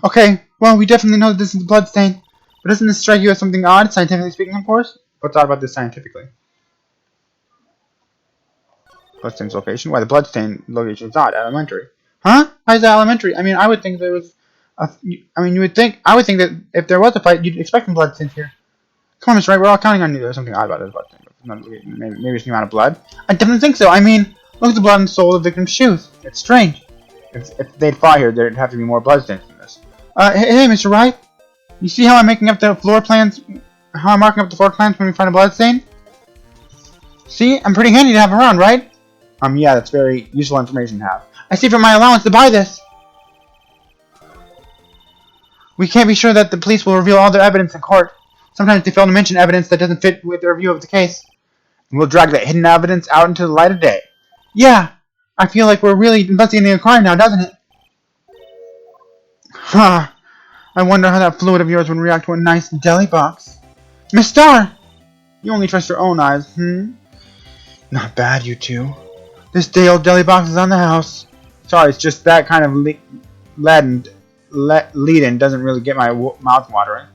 Okay, well, we definitely know that this is a blood stain. But doesn't this strike you as something odd, scientifically speaking, of course? What's odd about this scientifically? Blood stain's location? Why, the blood stain location is odd. Elementary. Huh? Why is that elementary? I mean, I would think there was I would think that if there was a fight, you'd expect some blood stains here. Come on, Mr. Wright, we're all counting on you. There's something odd about this blood stain. Maybe it's the amount of blood. I definitely think so. I mean, look at the blood on the sole of the victim's shoes. It's strange. If they'd fought here, there'd have to be more blood stains than this. Hey, Mr. Wright. You see how I'm making up the floor plans? How I'm marking up the floor plans when we find a blood stain? See? I'm pretty handy to have around, right? Yeah, that's very useful information to have. I see from my allowance to buy this. We can't be sure that the police will reveal all their evidence in court. Sometimes they fail to mention evidence that doesn't fit with their view of the case. And we'll drag that hidden evidence out into the light of day. Yeah, I feel like we're really investigating a crime now, doesn't it? Huh. I wonder how that fluid of yours would react to a nice deli box. Miss Starr! You only trust your own eyes, Not bad, you two. This day-old deli box is on the house. Sorry, it's just that kind of lead-in doesn't really get my mouth watering.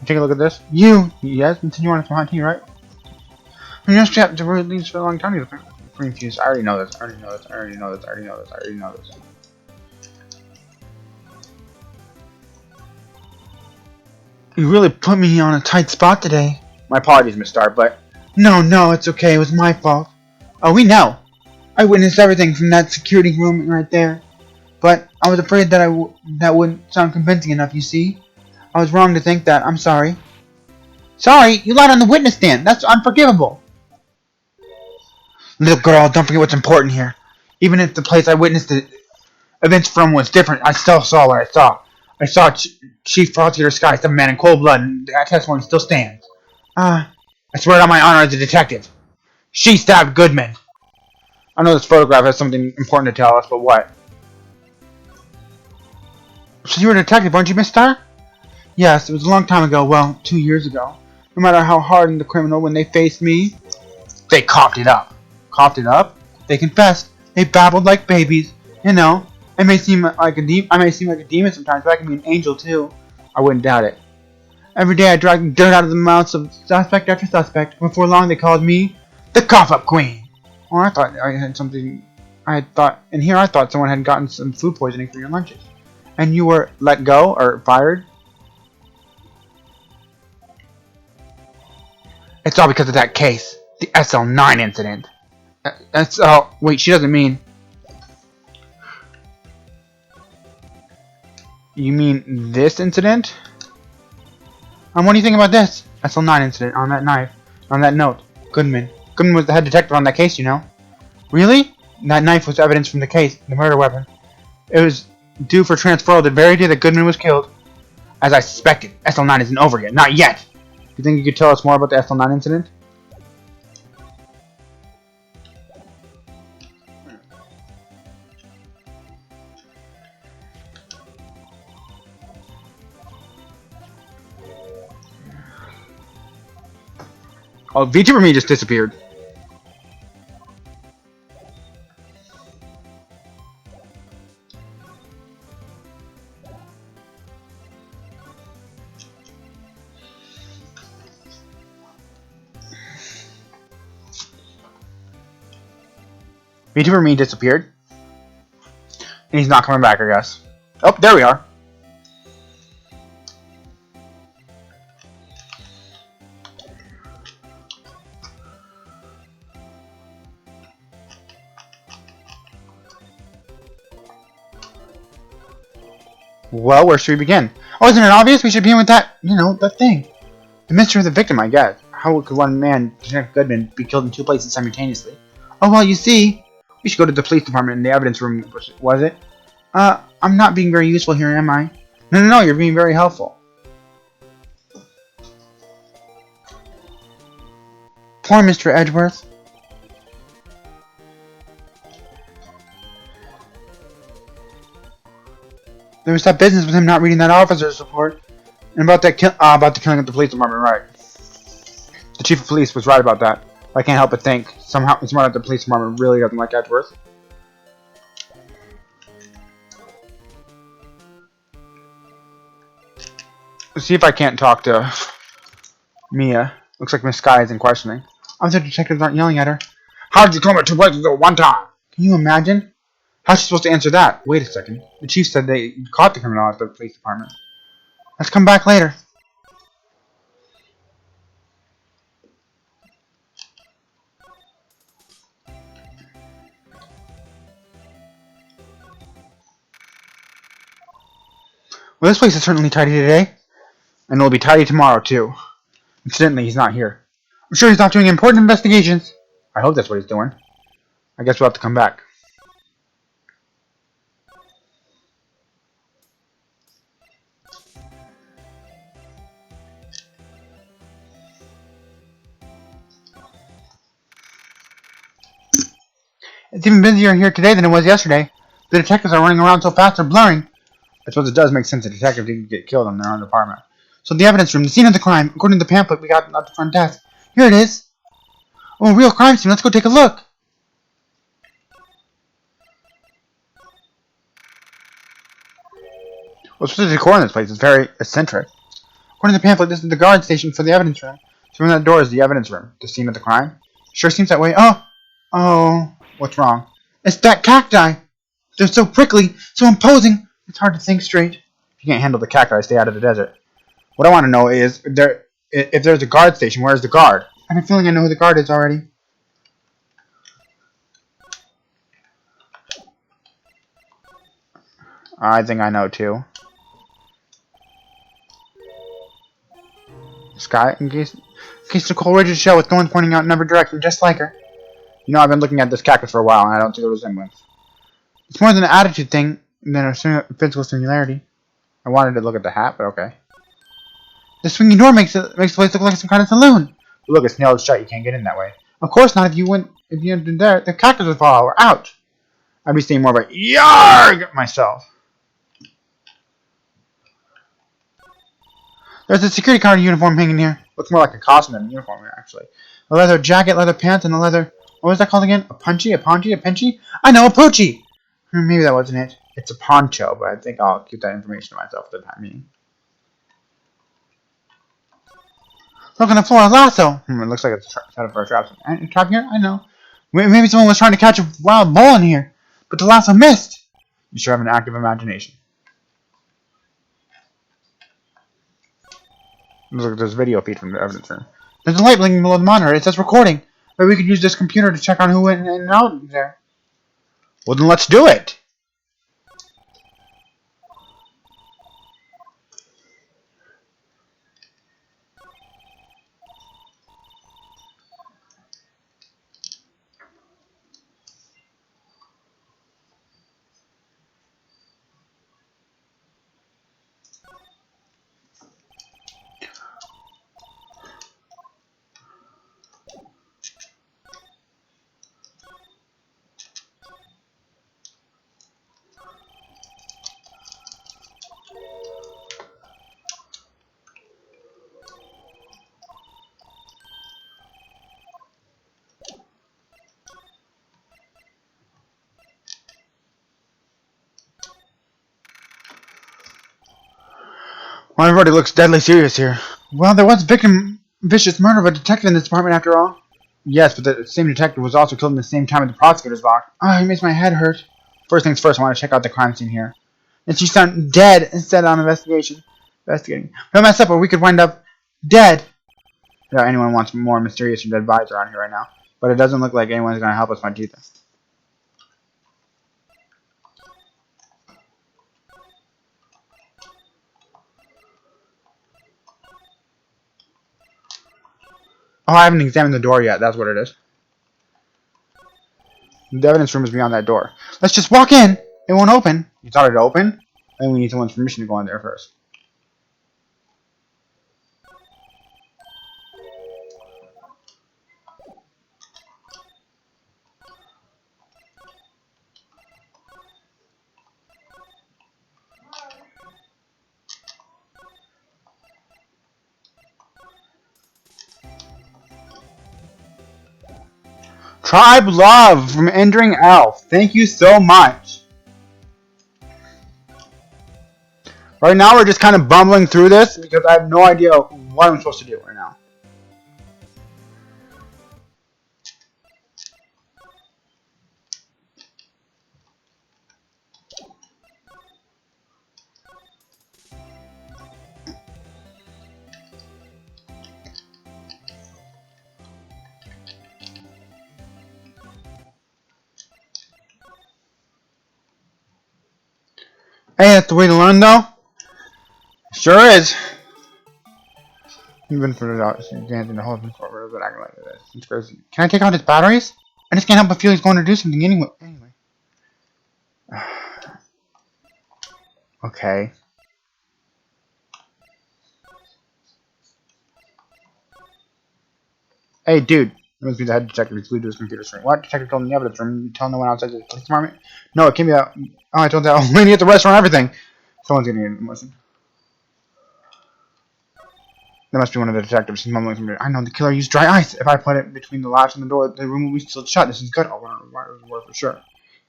Take a look at this. Yes, continue on to behind you, right? I'm just trapped to where it leads for a long time. You're confused. I already know this. I already know this. You really put me on a tight spot today. My apologies, Miss Starr, but... No, it's okay. It was my fault. Oh, we know. I witnessed everything from that security room right there. But I was afraid that that wouldn't sound convincing enough, you see. I was wrong to think that. I'm sorry. Sorry? You lied on the witness stand. That's unforgivable. Little girl, don't forget what's important here. Even if the place I witnessed the events from was different, I still saw what I saw. I saw Chief Prosecutor Sky, some man in cold blood, and that testimony still stands. I swear it on my honor as a detective. She stabbed Goodman. I know this photograph has something important to tell us, but what? So you were a detective, weren't you, Miss Starr? Yes, it was a long time ago, well, 2 years ago. No matter how hardened the criminal, when they faced me, they coughed it up. Coughed it up? They confessed. They babbled like babies. You know, I may seem like a demon sometimes, but I can be an angel too. I wouldn't doubt it. Every day I dragged dirt out of the mouths of suspect after suspect. Before long they called me the cough-up queen. Oh, I thought I had something. I thought someone had gotten some food poisoning for your lunches. And you were let go or fired? It's all because of that case. The SL9 incident. Wait, she doesn't mean... You mean this incident? What do you think about this? SL9 incident on that knife. On that note. Goodman. Goodman was the head detective on that case, you know. Really? That knife was evidence from the case, the murder weapon. It was due for transferal the very day that Goodman was killed. As I suspected, SL9 isn't over yet. Not yet! Do you think you could tell us more about the SL9 incident? Oh, VT for me just disappeared. VT for me disappeared. And he's not coming back, I guess. Oh, there we are. Well, where should we begin? Oh, isn't it obvious? We should begin with that, that thing. The mystery of the victim, I guess. How could one man, Detective Goodman, be killed in 2 places simultaneously? Oh, well, you see, we should go to the police department in the evidence room, was it? I'm not being very useful here, am I? No, you're being very helpful. Poor Mr. Edgeworth. There was that business with him not reading that officer's report, and about the killing at the police department, right? The chief of police was right about that. I can't help but think someone at the police department really doesn't like Edgeworth. Let's see if I can't talk to Mia. Looks like Miss Sky is in questioning. Other detectives aren't yelling at her. How did you come at 2 places at one time? Can you imagine? How's she supposed to answer that? Wait a second. The chief said they caught the criminal at the police department. Let's come back later. Well, this place is certainly tidy today. And it'll be tidy tomorrow, too. Incidentally, he's not here. I'm sure he's not doing important investigations. I hope that's what he's doing. I guess we'll have to come back. It's even busier here today than it was yesterday. The detectives are running around so fast they're blurring. I suppose it does make sense a detective didn't get killed in their own department. So the evidence room, the scene of the crime, according to the pamphlet we got at the front desk. Here it is. Oh, a real crime scene. Let's go take a look. What's the decor in this place? It's very eccentric. According to the pamphlet, this is the guard station for the evidence room. So in that door is the evidence room, the scene of the crime. Sure seems that way. Oh, what's wrong? It's that cacti. They're so prickly, so imposing. It's hard to think straight. If you can't handle the cacti, stay out of the desert. What I want to know is if there's a guard station, where's the guard? I have a feeling I know who the guard is already. I think I know too. Sky, in case Nicole Ridge's show with Thorns pointing out in every direction, just like her. You know, I've been looking at this cactus for a while, and I don't see the resemblance. It's more than an attitude thing than a physical similarity. I wanted to look at the hat, but okay. The swinging door makes the place look like some kind of saloon. But look, it's nailed shut. You can't get in that way. Of course not. If you entered there, the cactus would fall out. We're out. I'd be saying more about YARG myself. There's a security guard uniform hanging here. Looks more like a costume than a uniform here, actually. A leather jacket, leather pants, and a leather... What was that called again? A punchy? A ponchy? A pinchy? I know, a poochie! Maybe that wasn't it. It's a poncho, but I think I'll keep that information to myself for the time being. Look on the floor, a lasso! It looks like it's set up for a trap. A trap here? I know. Maybe someone was trying to catch a wild bull in here, but the lasso missed! You sure have an active imagination. Look at this video feed from the evidence room. There's a light blinking below the monitor. It says recording. But we could use this computer to check on who went in and out there. Well, then let's do it! Well, everybody looks deadly serious here. Well, there was vicious murder of a detective in this department after all. Yes, but the same detective was also killed in the same time at the prosecutor's box. Oh, it makes my head hurt. First things first, I want to check out the crime scene here. And she's found dead instead on investigating. Don't mess up or we could wind up dead. I doubt anyone wants more mysterious and dead bodies around here right now. But it doesn't look like anyone's going to help us much either. Oh, I haven't examined the door yet. That's what it is. The evidence room is beyond that door. Let's just walk in. It won't open. You thought it'd open? I think we need someone's permission to go in there first. Tribe Love from Endring Elf. Thank you so much. Right now we're just kind of bumbling through this because I have no idea what I'm supposed to do right now. Hey, that's the way to learn though? Sure is. Even for the dogs, Gant in the whole forward, but acting like this. It's crazy. Can I take out his batteries? I just can't help but feel he's going to do something anyway. Okay. Hey, dude. It must be the head detective. He's glued to his computer screen. What? Detective told him in the evidence room. You tell no one outside the police department? No, it can't be that. Oh, I told that old lady at the restaurant everything. Someone's getting an emotion. That must be one of the detectives. He's mumbling something. I know the killer used dry ice. If I put it between the latch and the door, the room will be still shut. This is good. I'll learn word for sure.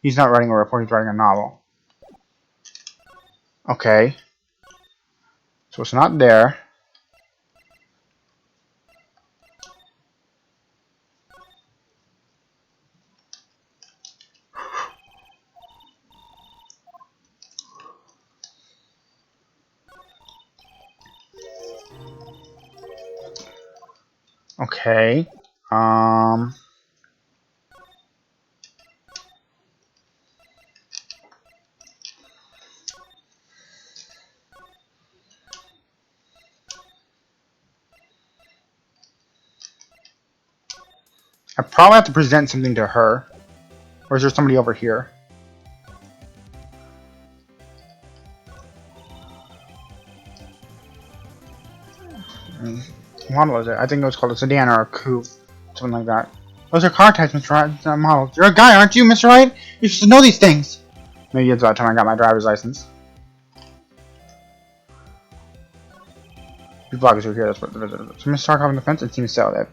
He's not writing a report. He's writing a novel. Okay. So it's not there. Okay. I probably have to present something to her. Or is there somebody over here? What was it? I think it was called a sedan or a coupe. Something like that. Those are car types, Mr. Wright. Not models. You're a guy, aren't you, Mr. Wright? You should know these things. Maybe it's about time I got my driver's license. These bloggers are here. That's what. So Mr. Stark on the fence. It seems so.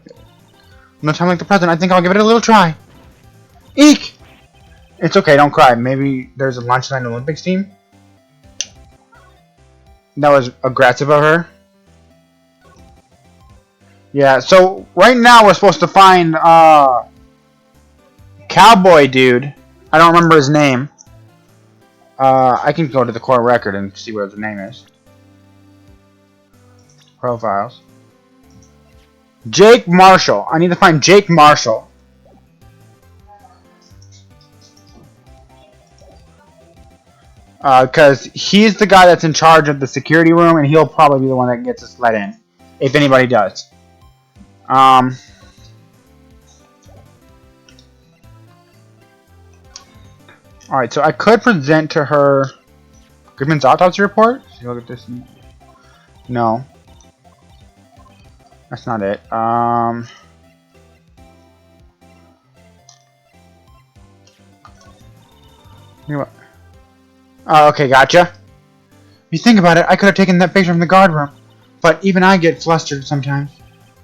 No time like the present. I think I'll give it a little try. Eek! It's okay. Don't cry. Maybe there's a lunchtime Olympics team. That was aggressive of her. Yeah. So right now we're supposed to find cowboy dude. I don't remember his name. I can go to the court record and see what his name is. Profiles. Jake Marshall. I need to find Jake Marshall. Because he's the guy that's in charge of the security room, and he'll probably be the one that gets us let in. If anybody does. Alright, so I could present to her Goodman's autopsy report. See, look at this. No. That's not it. Oh, okay, gotcha. If you think about it, I could have taken that picture from the guard room. But even I get flustered sometimes.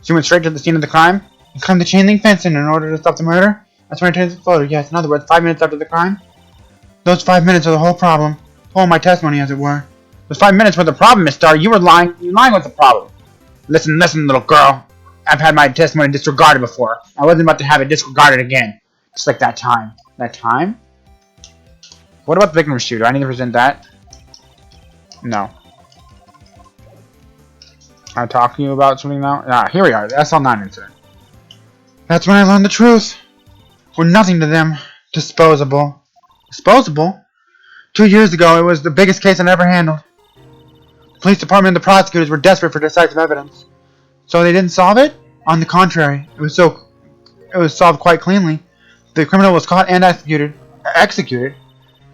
She went straight to the scene of the crime and climbed the chain link fence in order to stop the murder. That's when I turned the photo. Yes, in other words, 5 minutes after the crime. Those 5 minutes are the whole problem. All my testimony, as it were. Those 5 minutes were the problem, Miss Starr. You were lying. You lying with the problem. Listen, little girl. I've had my testimony disregarded before. I wasn't about to have it disregarded again. Just like that time. That time? What about the victim shooter? I need to present that? No. I'm talking to you about something now? Ah, here we are. The SL9 incident. That's when I learned the truth. We're nothing to them. Disposable. Disposable? 2 years ago, it was the biggest case I'd ever handled. The police department and the prosecutors were desperate for decisive evidence. So they didn't solve it? On the contrary, it was solved quite cleanly. The criminal was caught and executed. Executed?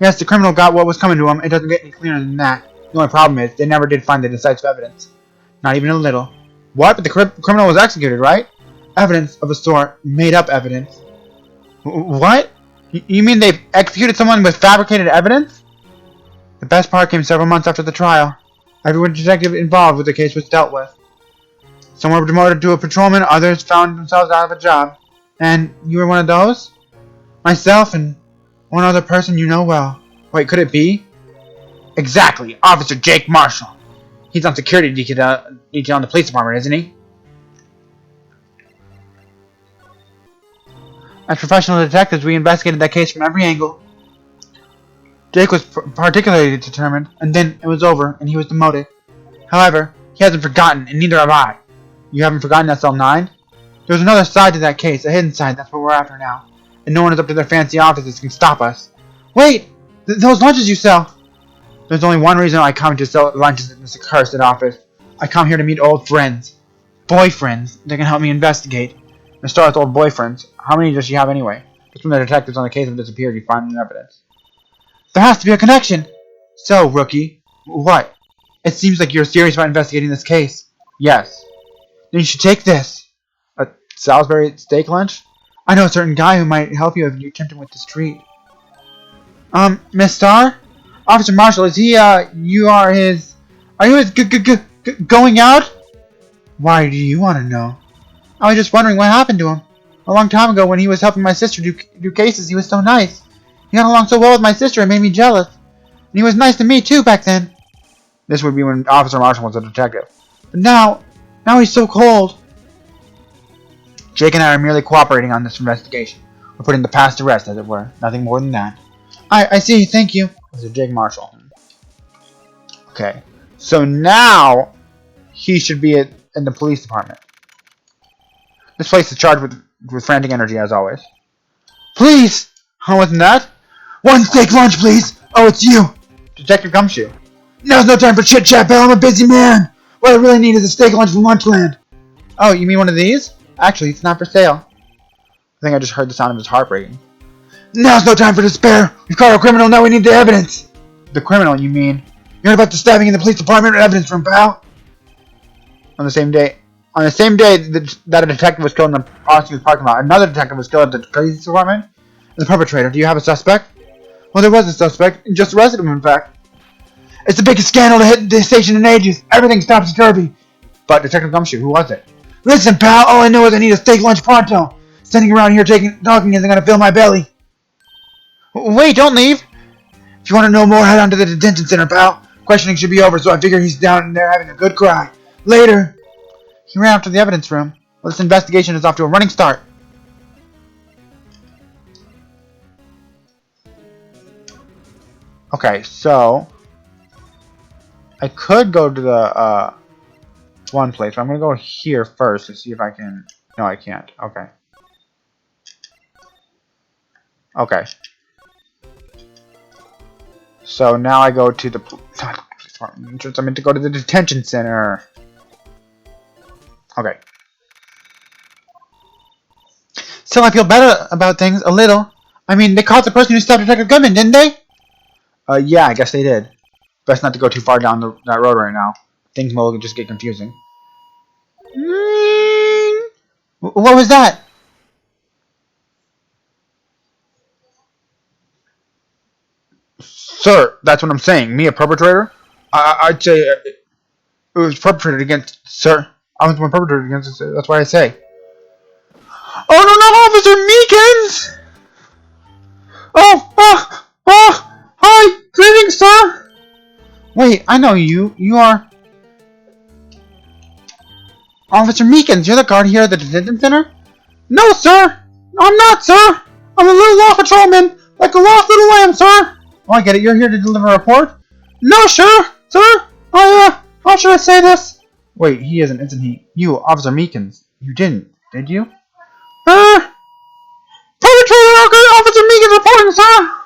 Yes, the criminal got what was coming to him. It doesn't get any clearer than that. The only problem is, they never did find the decisive evidence. Not even a little. What? But the criminal was executed, right? Evidence of a sort. Made up evidence. What? You mean they executed someone with fabricated evidence? The best part came several months after the trial. Every detective involved with the case was dealt with. Some were demoted to a patrolman, others found themselves out of a job. And you were one of those? Myself and one other person you know well. Wait, could it be? Exactly, Officer Jake Marshall. He's on security detail in the police department, isn't he? As professional detectives, we investigated that case from every angle. Jake was particularly determined, and then it was over, and he was demoted. However, he hasn't forgotten, and neither have I. You haven't forgotten SL9? There's another side to that case, a hidden side. That's what we're after now. And no one is up to their fancy offices can stop us. Wait! Those lunches you sell! There's only one reason I come to sell lunches in this accursed office. I come here to meet old friends. Boyfriends that can help me investigate. And start with old boyfriends. How many does she have anyway? Just when the detectives on the case have disappeared, you find no evidence. There has to be a connection! So, rookie, what? It seems like you're serious about investigating this case. Yes. Then you should take this. A Salisbury steak lunch? I know a certain guy who might help you if you tempt him with this treat. Miss Starr? Officer Marshall, is he, are you his going out? Why do you want to know? I was just wondering what happened to him. A long time ago when he was helping my sister do cases, he was so nice. He got along so well with my sister, it made me jealous. And he was nice to me, too, back then. This would be when Officer Marshall was a detective. But now he's so cold. Jake and I are merely cooperating on this investigation. We're putting the past to rest, as it were. Nothing more than that. I see, thank you. This is Jake Marshall. Okay. So now he should be in the police department. This place is charged with frantic energy, as always. Please! Oh, wasn't that? One steak lunch, please! Oh, it's you! Detective Gumshoe. Now's no time for chit-chat, pal. I'm a busy man. What I really need is a steak lunch from Lunchland. Oh, you mean one of these? Actually, it's not for sale. I think I just heard the sound of his heart breaking. Now's no time for despair. We've caught a criminal, now we need the evidence. The criminal, you mean? You heard about the stabbing in the police department evidence room, pal? On the same day that a detective was killed in the prosecutor's parking lot, another detective was killed at the police department. The perpetrator. Do you have a suspect? Well, there was a suspect. You just arrested him, in fact. It's the biggest scandal to hit this station in ages. Everything stops derby. But Detective Gumshoe, who was it? Listen, pal. All I know is I need a steak lunch pronto. Standing around here talking isn't gonna fill my belly. Wait, don't leave. If you want to know more, head on to the detention center, pal. Questioning should be over, so I figure he's down there having a good cry. Later. He ran up to the evidence room. Well, this investigation is off to a running start. Okay, so I could go to the one place, but I'm gonna go here first to see if I can. No, I can't. Okay. Okay. So now I go to the I meant to go to the detention center. Okay. So I feel better about things a little. I mean, they caught the person who stabbed Detective Goodman, didn't they? Yeah, I guess they did. Best not to go too far down that road right now. Things will just get confusing. What was that? Sir, that's what I'm saying. Me, a perpetrator? I'd say it was perpetrated against... Sir, I was the one perpetrated against it. That's why I say. Oh, no, not Officer Meekins! Hi! Greetings, sir! Wait, I know you. You are... Officer Meekins, you're the guard here at the detention center? No, sir! I'm not, sir! I'm a little law patrolman, like a lost little lamb, sir! Oh, I get it. You're here to deliver a report? No, sir! Sir! How should I say this? Wait, he isn't he? You, Officer Meekins. You did you? Perpetrator Officer Meekins reporting, sir!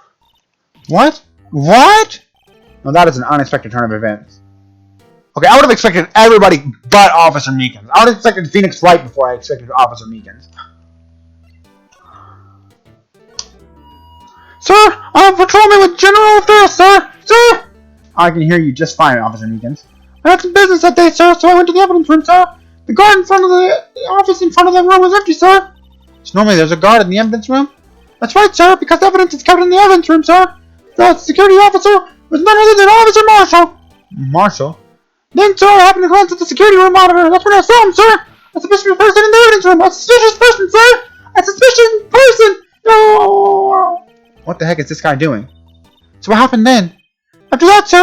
What? What? No, that is an unexpected turn of events. Okay, I would have expected everybody but Officer Meekins. I would have expected Phoenix Wright before I expected Officer Meekins. Sir, I'm a patrolman with General Affairs, sir! Sir! I can hear you just fine, Officer Meekins. I had some business that day, sir, so I went to the evidence room, sir. The guard in front of the office in front of the room was empty, sir. So normally there's a guard in the evidence room? That's right, sir, because evidence is kept in the evidence room, sir. The security officer was none other than Officer Marshall. Marshall? Then, sir, I happened to glance at the security room monitor. That's when I saw him, sir. A suspicious person in the evidence room. A suspicious person, sir. A suspicious person. No. What the heck is this guy doing? So what happened then? After that, sir,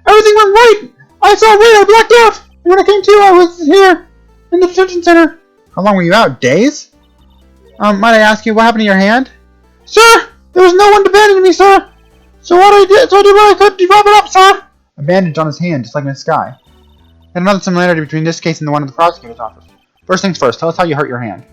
everything went right. I saw Wright, I blacked out. And when I came to, I was here in the detention center. How long were you out? Days? Might I ask you what happened to your hand? Sir, there was no one to bandage me, sir. So I did what I could to wrap it up, sir. A bandage on his hand, just like in the sky. And another similarity between this case and the one in the prosecutor's office. First things first, tell us how you hurt your hand.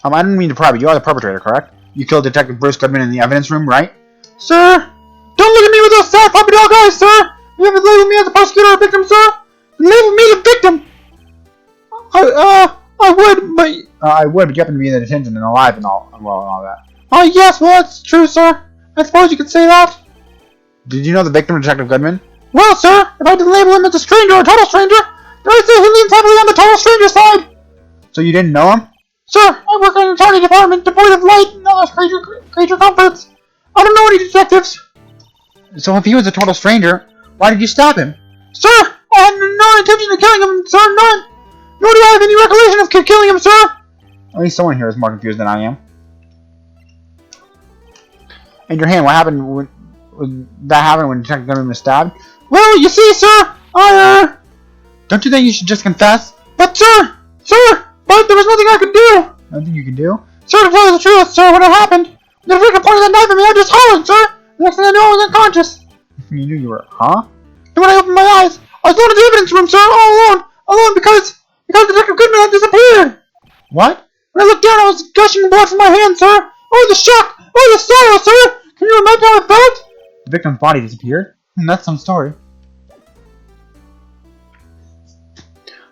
I didn't mean to pry, but you are the perpetrator, correct? You killed Detective Bruce Goodman in the evidence room, right? Sir! Don't look at me with those sad puppy dog eyes, sir! You haven't labeled me as a prosecutor or a victim, sir! Label me the victim! I would, but you happen to be in the detention and alive and all that. Yes, well, that's true, sir. I suppose you could say that. Did you know the victim, Detective Goodman? Well, sir, if I didn't label him as a stranger or a total stranger, then I'd say he leans heavily on the total stranger side. So you didn't know him? Sir, I work in an attorney department devoid of light and other creature comforts. I don't know any detectives. So if he was a total stranger, why did you stop him? Sir, I had no intention of killing him, sir, none. Nor do I have any recollection of killing him, sir. At least someone here is more confused than I am. And your hand, what happened when Detective Goodman was stabbed? Well, you see, sir, Don't you think you should just confess? But, sir, but there was nothing I could do. Nothing you could do? Sir, to tell you the truth, sir, when it happened, the victim pointed that knife at me, I just hollered, sir. The next thing I knew, I was unconscious. You knew you were, huh? And when I opened my eyes, I was going to the evidence room, sir, all alone because Because Detective Goodman had disappeared! What? When I looked down, I was gushing blood from my hand, sir! Oh, the shock! Oh, the sorrow, sir! Can you imagine how I felt? The victim's body disappeared? That's some story.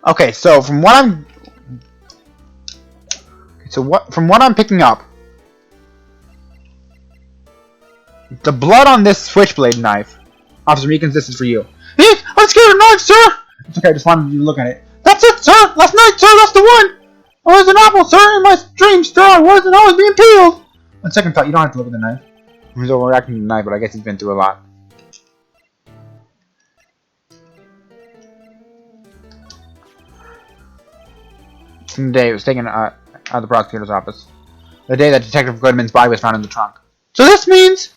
Okay, so from what I'm picking up, the blood on this switchblade knife, Officer Meekins, this is for you. I'm scared of knives, sir! It's okay, I just wanted you to look at it. That's it, sir! Last night, sir, that's the one! I was an apple, sir, in my dreams, sir, I wasn't always being peeled! On second thought, you don't have to look at the knife. He's overreacting to the knife, but I guess he's been through a lot. The day it was taken out of the prosecutor's office. The day that Detective Goodman's body was found in the trunk. So this means...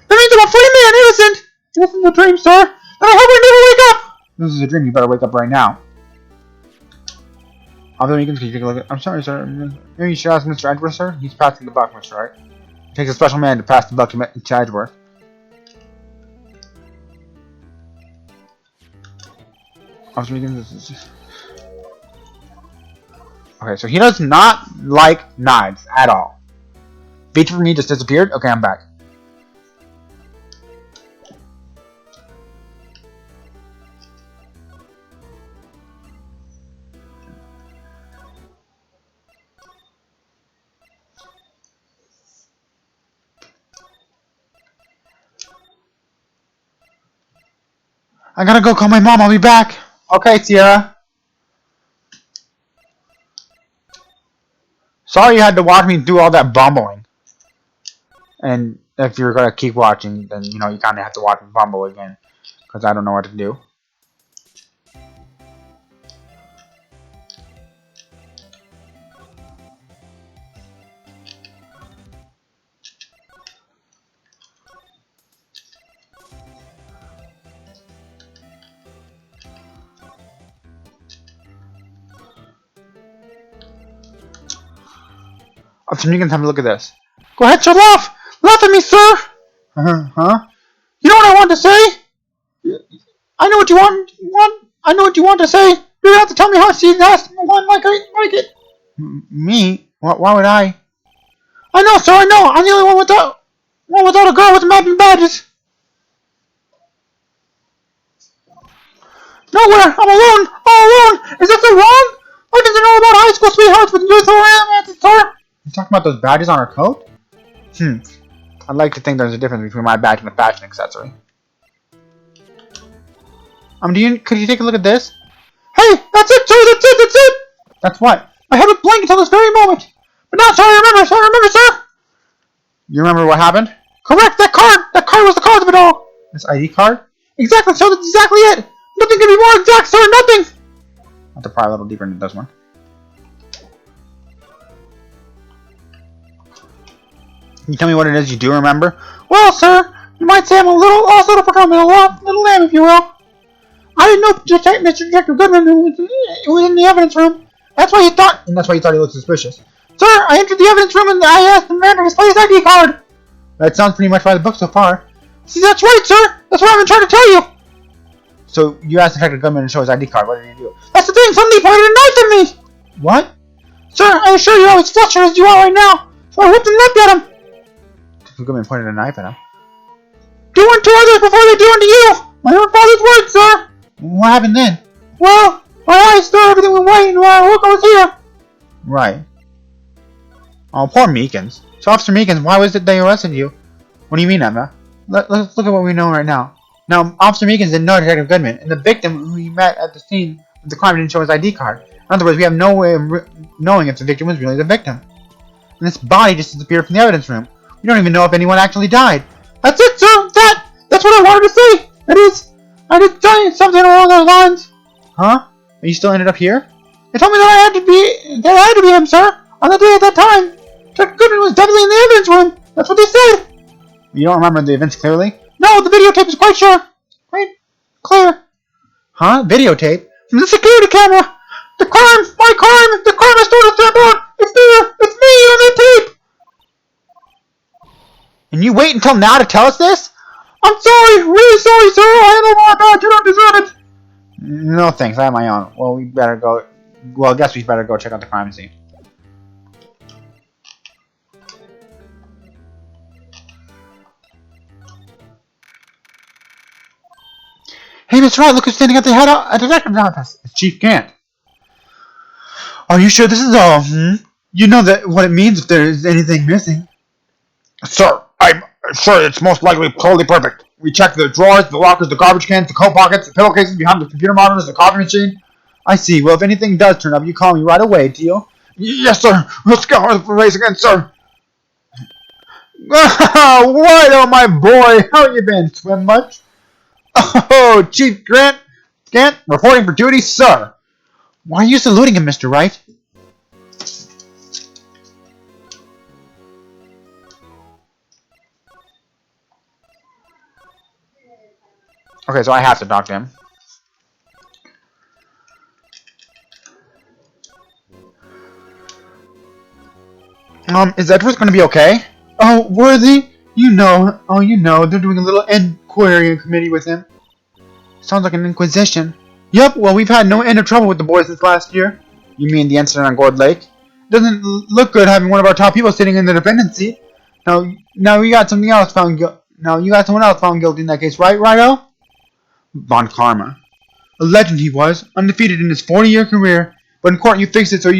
That means I'm a free man, innocent! This is a dream, sir, and I hope I never wake up! This is a dream, you better wake up right now. Officer Meekins, can you take a look at... I'm sorry, sir. Maybe you should ask Mr. Edwards, sir? He's passing the buck, Mr. Wright. It takes a special man to pass the buck to Edgeworth. Officer Meekins, this is just... Okay, so he does not like knives at all. Feature for me just disappeared? Okay, I'm back. I gotta go call my mom, I'll be back. Okay, Sierra. Sorry you had to watch me do all that bumbling. And if you're gonna keep watching, then, you know, you kinda have to watch me bumble again. Because I don't know what to do. So you can have a look at this. Go ahead, shut off! Laugh at me, sir! Huh? You know what I want to say? I know what you want. I know what you want to say. You don't have to tell me how she's asked one like I like it. Me? Why would I? I know, sir. I know. I'm the only one without a girl with matching badges. Nowhere. I'm alone. All alone. Is that so wrong? Why does it know about high school sweethearts with youthful romances, sir? You talking about those badges on our coat? I'd like to think there's a difference between my badge and a fashion accessory. Could you take a look at this? Hey, that's it, sir, that's it, that's it! That's what? I had it blank until this very moment. But now, sir, I remember, sir! You remember what happened? Correct, that card was the cause of it all! This ID card? Exactly, sir, that's exactly it! Nothing can be more exact, sir, nothing! I have to pry a little deeper into this one. Can you tell me what it is you do remember? Well, sir, you might say I'm a little lamb, if you will. I didn't know Mr. Detective Goodman was in the evidence room. That's why you thought he looked suspicious. Sir, I entered the evidence room and I asked the man to display his ID card. That sounds pretty much by the book so far. See, that's right, sir. That's what I've been trying to tell you. So you asked Detective Goodman to show his ID card. What did he do? That's the thing. Somebody pointed a knife at me. What? Sir, I assure you I was flustered as you are right now. So I whipped and leapt at him. Detective Goodman pointed a knife at him. Do unto others before they do unto you. My own father's words, sir. What happened then? Well, my eyes saw everything went white and look, I was here. Right. Oh, poor Meekins. So, Officer Meekins, why was it they arrested you? What do you mean, Emma? Let's look at what we know right now. Now, Officer Meekins didn't know Detective Goodman, and the victim who he met at the scene of the crime didn't show his ID card. In other words, we have no way of knowing if the victim was really the victim. And this body just disappeared from the evidence room. We don't even know if anyone actually died. That's it, sir! That's what I wanted to say! That is, I did tell you something along those lines. Huh? And you still ended up here? They told me that I had to be him, sir, on the day at that time. Detective Goodman was definitely in the evidence room. That's what they said. You don't remember the events clearly? No, the videotape is quite sure. Quite clear. Huh? Videotape? From the security camera. The crime, my crime, the crime I stole to step out. It's there. It's me on the tape. And you wait until now to tell us this? I'm sorry, really sorry, sir. I had no more. I do not deserve it. No thanks, I have my own. Well, we better go Well, I guess we better go check out the crime scene. Hey, Mr. Wright, look who's standing at the head of a detective's office. It's Chief Gant. Are you sure this is all? You know that what it means if there is anything missing. Sir, I'm sure it's most likely totally perfect. We checked the drawers, the lockers, the garbage cans, the coat pockets, the pillowcases behind the computer monitors, the coffee machine. I see. Well, if anything does turn up, you call me right away, deal? Yes, sir. We'll scour the place again, sir. Why, oh my boy, how you been? Swim much? Oh, Chief Gant, reporting for duty, sir. Why are you saluting him, Mr. Wright? Okay, so I have to talk to him. Is Edward going to be okay? Oh, Worthy? You know, they're doing a little inquiry committee with him. Sounds like an inquisition. Yep, well, we've had no end of trouble with the boys since last year. You mean the incident on Gourd Lake? Doesn't look good having one of our top people sitting in the defendant's seat. Now you got something else found guilty. Now you got someone else found guilty in that case, right, Righto? Von Karma. A legend he was, undefeated in his 40-year career. But in court you fixed it so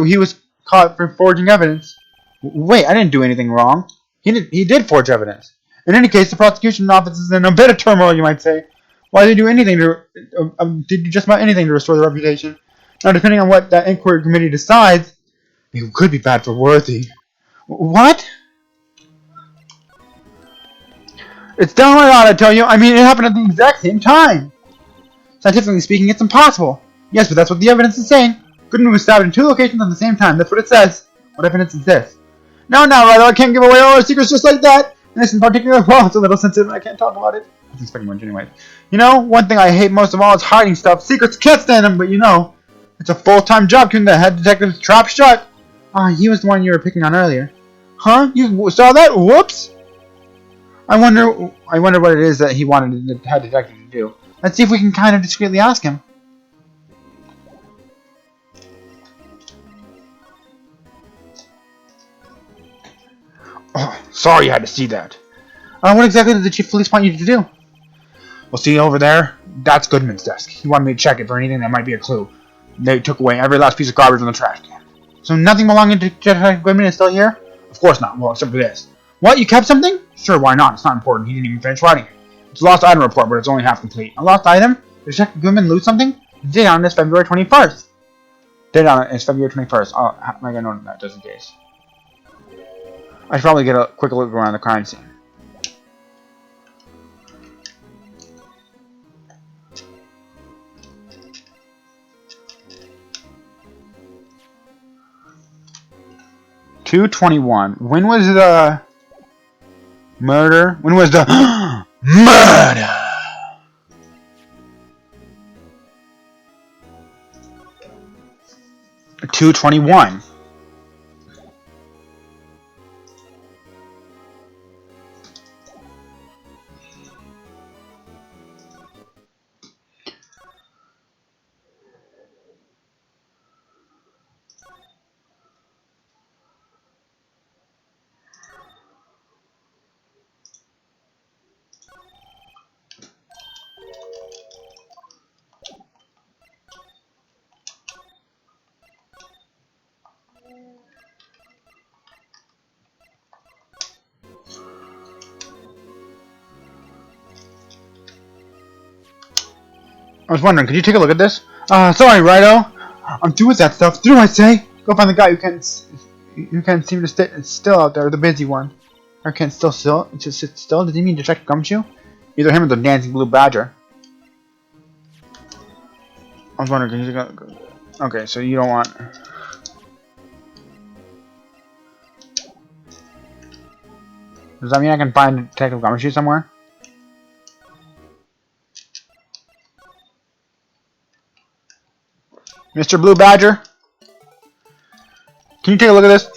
he was caught for forging evidence. Wait, I didn't do anything wrong. He did forge evidence. In any case, the prosecution office is in a bit of turmoil, you might say. Why did they do anything did just about anything to restore the reputation? Now, depending on what that inquiry committee decides, it could be bad for Worthy. What? It's downright odd, I tell you. I mean, it happened at the exact same time. Scientifically speaking, it's impossible. Yes, but that's what the evidence is saying. Goodman was stabbed in 2 locations at the same time. That's what it says. What evidence is this? No, Ryder, I can't give away all our secrets just like that. And this in particular, well, it's a little sensitive and I can't talk about it. I was expecting much anyway. You know, one thing I hate most of all is hiding stuff. Secrets can't stand them, but you know, it's a full-time job keeping the head detective's trap shut. He was the one you were picking on earlier. Huh? You saw that? Whoops! I wonder what it is that he wanted the head detective to do. Let's see if we can kind of discreetly ask him. Oh, sorry you had to see that. What exactly did the chief of police want you to do? Well, see over there? That's Goodman's desk. He wanted me to check it for anything that might be a clue. They took away every last piece of garbage in the trash can. So nothing belonging to Detective Goodman is still here? Of course not. Well, except for this. What? You kept something? Sure, why not? It's not important. He didn't even finish writing it. It's a lost item report, but it's only half complete. A lost item? Did Detective Goodman lose something? The date on this February 21st. Date on it is February 21st. I'll make a note of that just in case. I should probably get a quick look around the crime scene. $221. When was the murder? When was the murder? 221. I was wondering, could you take a look at this? Sorry, Righto. I'm through with that stuff. Through, I say. Go find the guy who can't seem to stay still out there, the busy one. Or can't still just sit still? Does he mean Detective Gumshoe? Either him or the dancing blue badger. I was wondering, can you take a... Okay, so you don't want... Does that mean I can find Detective Gumshoe somewhere? Mr. Blue Badger? Can you take a look at this?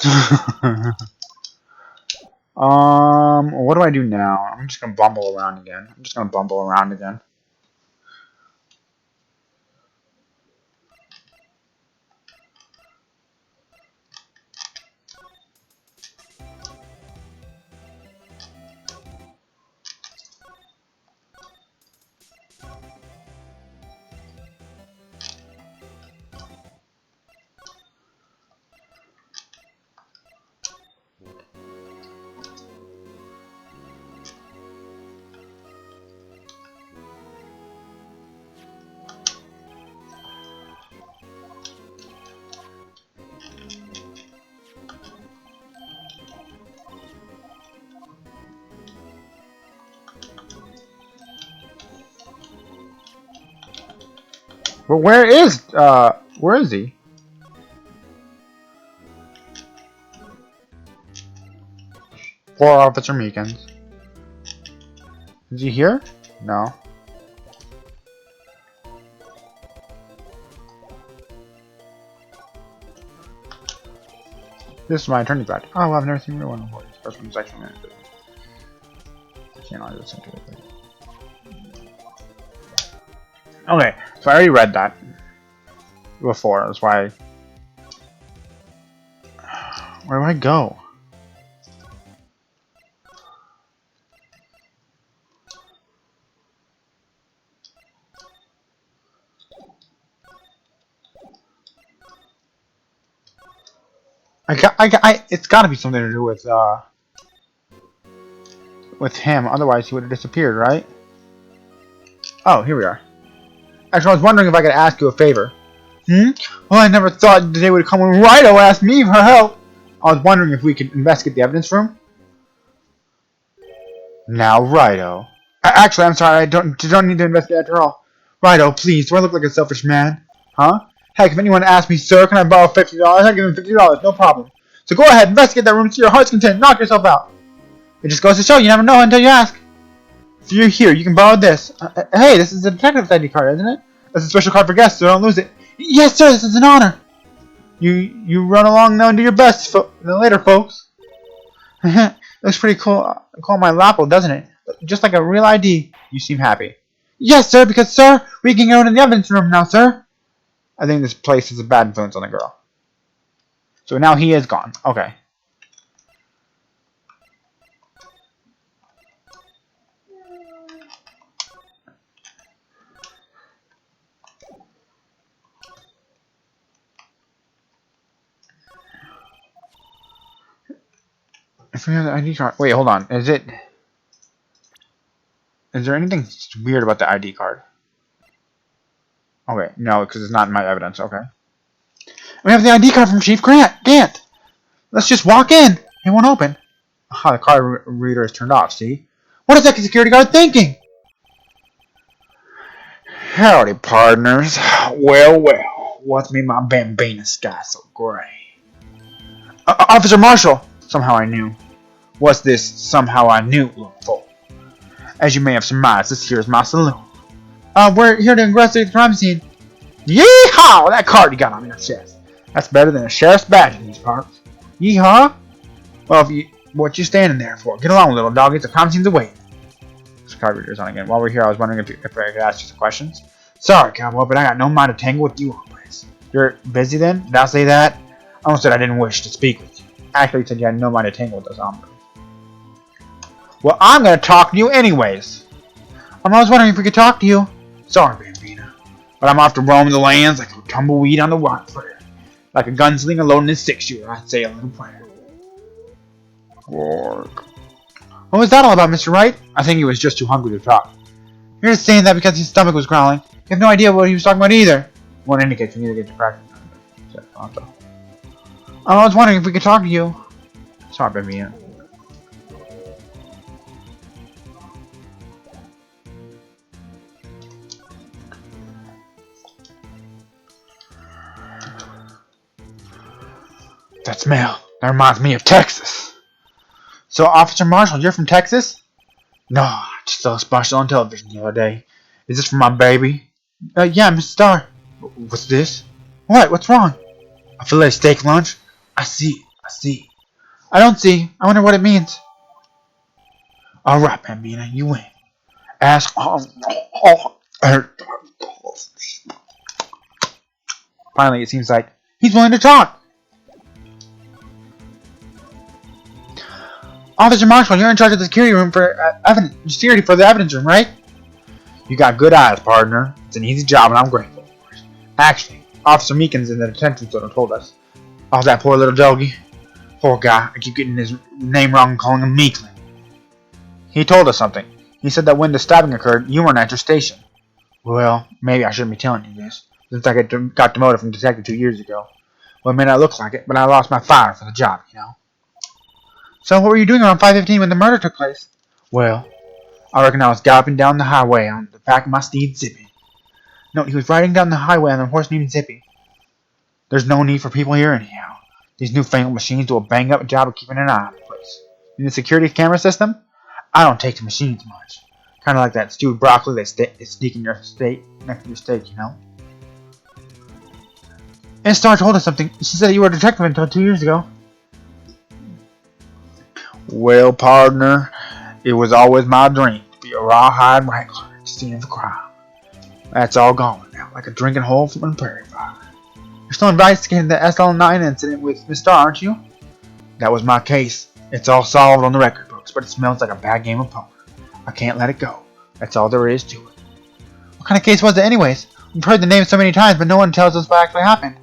What do I do now? I'm just gonna bumble around again. Well, where is he? Poor Officer Meekins. Is he here? No. This is my attorney badge. Oh, I've never seen real one before. This person's actually in it. I can't always listen to it. Okay, so I already read that before. That's why. Where do I go? It's got to be something to do with him. Otherwise, he would have disappeared, right? Oh, here we are. Actually, I was wondering if I could ask you a favor. Well, I never thought the day would come when Wright asked me for help. I was wondering if we could investigate the evidence room. Now, Righto. Actually, I'm sorry. I don't need to investigate after all. Righto, please. Do I look like a selfish man? Huh? Heck, if anyone asks me, sir, can I borrow $50? I'll give him $50. No problem. So go ahead, investigate that room to your heart's content. Knock yourself out. It just goes to show you never know until you ask. If you're here, you can borrow this. Hey, this is a detective's ID card, isn't it? That's a special card for guests, so don't lose it. Yes, sir. This is an honor. You run along now and do your best. Later, folks. Looks pretty cool on my lapel, doesn't it? Just like a real ID. You seem happy. Yes, sir, because, sir, we can go into the evidence room now, sir. I think this place is a bad influence on the girl. So now he is gone. Okay. If we have the ID card. Wait, hold on. Is there anything weird about the ID card? Okay, no, because it's not in my evidence. Okay. We have the ID card from Chief Gant. Let's just walk in. It won't open. Ah, the card reader is turned off, see? What is that security guard thinking? Howdy, partners. Well, what's made my bambina sky so gray? Officer Marshall! Somehow I knew. What's this somehow I knew look for? As you may have surmised, this here is my saloon. We're here to investigate the crime scene. Yeehaw! That card you got on your chest. That's better than a sheriff's badge in these parts. Yeehaw? Well, what you standing there for? Get along, little doggy. The crime scene's away. This card reader's on again. While we're here, I was wondering if I could ask you some questions. Sorry, cowboy, but I got no mind to tangle with you always. You're busy then? Did I say that? I almost said I didn't wish to speak with you. Actually, you said you had no mind to tangle with those hombres. Well, I'm gonna talk to you anyways. I was wondering if we could talk to you. Sorry, Bambina, but I'm off to roam the lands like a tumbleweed on the wildfire. Like a gunslinger loading his 6-shooter, I'd say a little prayer. Work. What was that all about, Mr. Wright? I think he was just too hungry to talk. You're just saying that because his stomach was growling. You have no idea what he was talking about either. Won't indicate you need to get to practice. I was wondering if we could talk to you. Sorry, Bambina. That smell. That reminds me of Texas. So, Officer Marshall, you're from Texas? No, I just saw a special on television the other day. Is this for my baby? Yeah, Mr. Starr. What's this? What? What's wrong? A filet steak lunch? I see. I don't see. I wonder what it means. Alright, Bambina, you win. Ask... Finally, it seems like he's willing to talk. Officer Marshall, you're in charge of the security room for security for the evidence room, right? You got good eyes, partner. It's an easy job, and I'm grateful for it. Actually, Officer Meekins in the detention center told us. Oh, that poor little doggy. Poor guy. I keep getting his name wrong and calling him Meekland. He told us something. He said that when the stabbing occurred, you weren't at your station. Well, maybe I shouldn't be telling you this, since I got demoted from detective 2 years ago. Well, it may not look like it, but I lost my fire for the job, you know. So what were you doing around 5:15 when the murder took place? Well, I reckon I was galloping down the highway on the back of my steed Zippy. No, he was riding down the highway on a horse named Zippy. There's no need for people here anyhow. These newfangled machines do a bang-up job of keeping an eye on the place. In the security camera system, I don't take to machines much. Kind of like that stewed broccoli that sneak in your steak next to your steak, you know. And Star told us something. She said you were a detective until 2 years ago. Well, partner, it was always my dream to be a rawhide wrangler at the scene of a crime. That's all gone now, like a drinking hole from a prairie fire. You're still investigating the SL9 incident with Miss Star, aren't you? That was my case. It's all solved on the record books, but it smells like a bad game of poker. I can't let it go. That's all there is to it. What kind of case was it anyways? We've heard the name so many times, but no one tells us what actually happened.